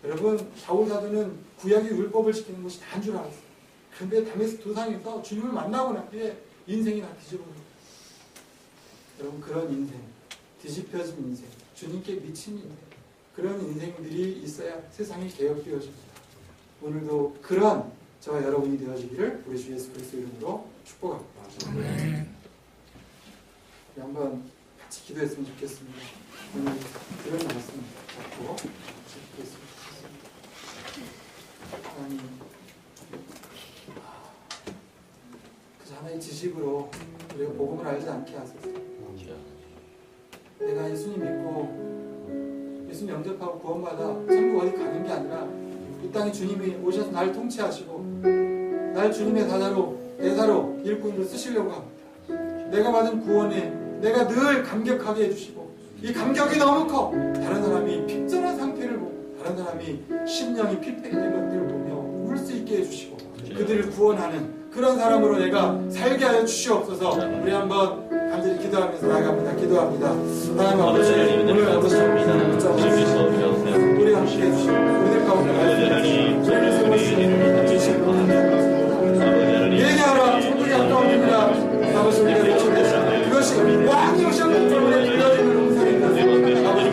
여러분, 사울 사도는 구약의 율법을 지키는 것이 다인 줄 알았어요. 그런데 다메섹 도상에서 주님을 만나고 난 뒤에 인생이 다 뒤집어져요. 여러분, 그런 인생, 뒤집혀진 인생, 주님께 미친 인생, 그런 인생들이 있어야 세상이 개혁되어집니다. 오늘도 그런 저와 여러분이 되어지기를 우리 주 예수 그리스도 이름으로 축복합니다. 우리 한번 같이 기도했으면 좋겠습니다. 오늘 그런 말씀 잡고 같이 기도했으면 좋겠습니다. 하나님, 그 하나의 지식으로 우리가 복음을 알지 않게 하소서. 내가 예수님 믿고 예수님 영접하고 구원받아 천국 어디 가는 게 아니라 이 땅에 주님이 오셔서 날 통치하시고 날 주님의 사자로 대사로 일꾼으로 쓰시려고 합니다. 내가 받은 구원에 내가 늘 감격하게 해주시고, 이 감격이 너무 커 다른 사람이 핍전한 상태를 보고 다른 사람이 심령이 피폐해진 것들을 보며 울 수 있게 해주시고 그들을 구원하는 그런 사람으로 내가 살게 하여 주시옵소서. 우리 한번 간절히 기도하면서 나아갑니다. 기도합니다. 하나님 아버지, 오늘 아버지 우리 함께 해주시고 우리들 가운데 얘기하라. 천국이 가까우니라. 아버지, 우리가 미쳐내시라. 그것이 왕이 오셨기 때문에 들려지는 음성입니다. 아버지,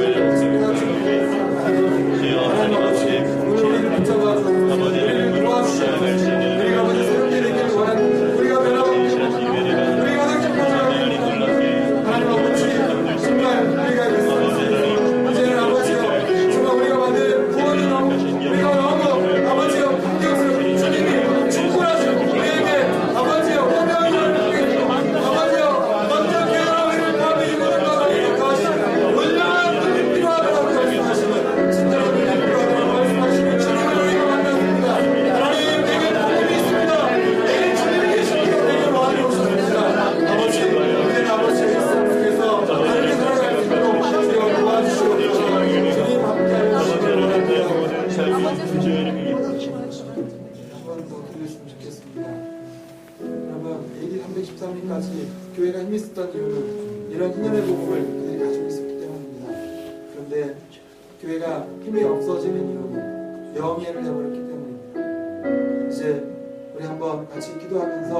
하나님 아버지, 우리를 붙잡아서 우리를 도와주시고 우리가 아버지 새롭게 되기를 원하는 우리가 변화받기 원하는 우리가 능력하지 하나님 아버지, 정말 우리가 있습니다. 이제는 아버지요, 정말 우리가 받은 구원이 너무 우리가 너무 아버지요 감격스럽고 주님이 충분하시고 우리에게 아버지요 오명을 주시고 아버지요 먼저 깨어나 우리를 다음에 이모는 것을 더하시고 온전한 분이 필요하다고 말씀하시는 진정한 분이 필요하다고 말씀하시는 주님을 우리가 만났습니다. 하나님, 내게 복음이 있습니다. 내게 주님이 계십니다. 내게 왕이 오셨습니다. 아버지, 이제는 아버지의 일상 속에서 다르게 살아갈 수 있도록 우리가 도와주시옵소서. 주님 함께하여 주시기를 원합니다. 한번 더 들으시면 좋겠습니다. 여러분, AD 313년까지 교회가 힘이 있었던 이유는 이런 인연의 복음을 그들이 가지고 있었기 때문입니다. 그런데 교회가 힘이 없어지는 이유는 영예를 해버렸기 때문입니다. 이제 우리 한번 같이 기도하면서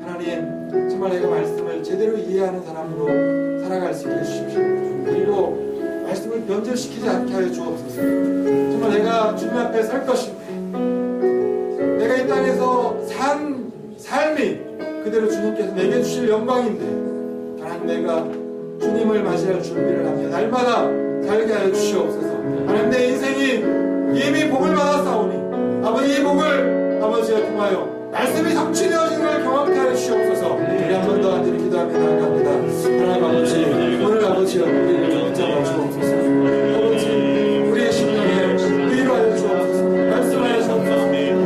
하나님, 정말 내가 말씀을 제대로 이해하는 사람으로 살아갈 수 있게 해주십시오. 그리고 말씀을 변절시키지 않게 하여 주옵소서. 정말 내가 주님 앞에 설 것인데, 내가 이 땅에서 산 삶이 그대로 주님께서 내게 주실 영광인데, 하나님, 내가 주님을 맞이할 준비를 하며 날마다 살게 하여 주시옵소서. 하나님, 내 인생이 이미 복을 받았사오니 아버지, 이 복을 아버지와 통하여 말씀이 성취되어진 걸 경험케 하여 주시옵소서. 우리 한 번 더 간절히 기도하며 나아갑니다. 하나님 아버지, 오늘 아버지여 우리를 붙잡아 주옵소서. 아버지, 우리의 심령에 위로하여 주옵소서. 말씀하여 주옵소서.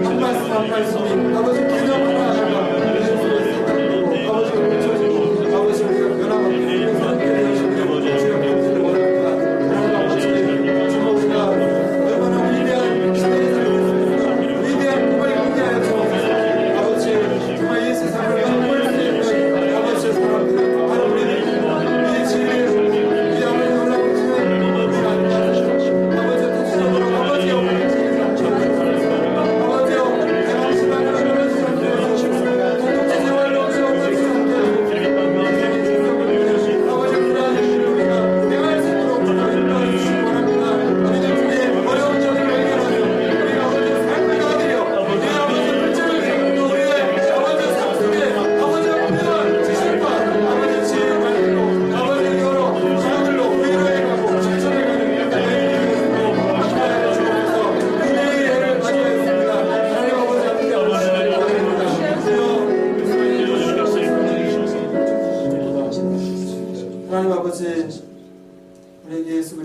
한 말씀 한 말씀이 아버지 개념 하나하나가 내 속에 생각되고 아버지가 묻혀지고 아버지 우리가 변화받고 그래서 함께 되어지기를 주여 감사를 원합니다. 하나님 아버지, 정말 우리가 얼마나 위대한 시대에 살고 있습니까? 위대한 꿈을 이루게 하여 주옵소서. 아버지, 정말 이 세상을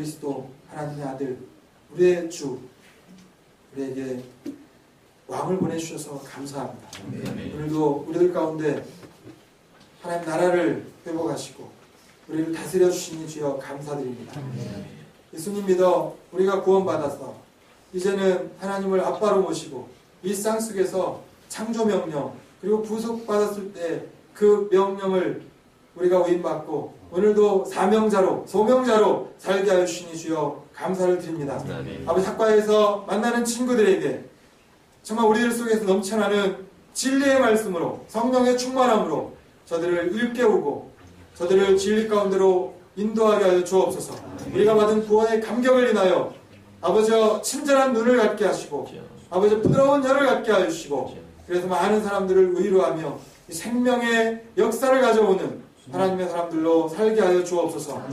그리스도 하나님의 아들 우리의 주 우리에게 왕을 보내주셔서 감사합니다. 오늘도 우리들 가운데 하나님 나라를 회복하시고 우리를 다스려 주시니 주여 감사드립니다. 예수님 믿어 우리가 구원받아서 이제는 하나님을 아빠로 모시고 일상 속에서 창조 명령 그리고 구속받았을 때 그 명령을 우리가 위임받고 오늘도 사명자로 소명자로 살게 하여 주시니 주여 감사를 드립니다. 아버지 학과에서 만나는 친구들에게 정말 우리들 속에서 넘쳐나는 진리의 말씀으로 성령의 충만함으로 저들을 일깨우고 저들을 진리 가운데로 인도하게 하여 주옵소서. 우리가 받은 구원의 감격을 인하여 아버지여 친절한 눈을 갖게 하시고 아버지 부드러운 혀를 갖게 하여 주시고 그래서 많은 사람들을 의로하며 생명의 역사를 가져오는 하나님의 사람들로 살게 하여 주옵소서.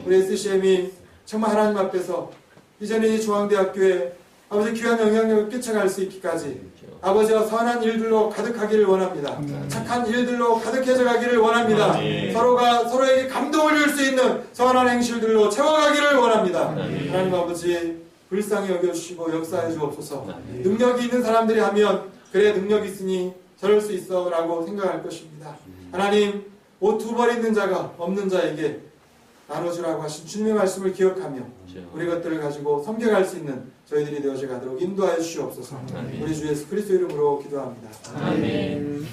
우리 SCM이 정말 하나님 앞에서 이제는 이 중앙대학교에 아버지 귀한 영향력을 끼쳐갈 수 있기까지 아버지와 선한 일들로 가득하기를 원합니다. 착한 일들로 가득해져 가기를 원합니다. 서로가 서로에게 감동을 줄 수 있는 선한 행실들로 채워가기를 원합니다. 하나님 아버지 불쌍히 여겨주시고 역사해 주옵소서. 능력이 있는 사람들이 하면 그래 능력이 있으니 저럴 수 있어 라고 생각할 것입니다. 하나님 옷 두 벌 있는 자가 없는 자에게 나눠주라고 하신 주님의 말씀을 기억하며 우리 것들을 가지고 섬겨갈 수 있는 저희들이 되어져 가도록 인도하여 주시옵소서. 우리 주 예수 그리스도 이름으로 기도합니다. 아멘.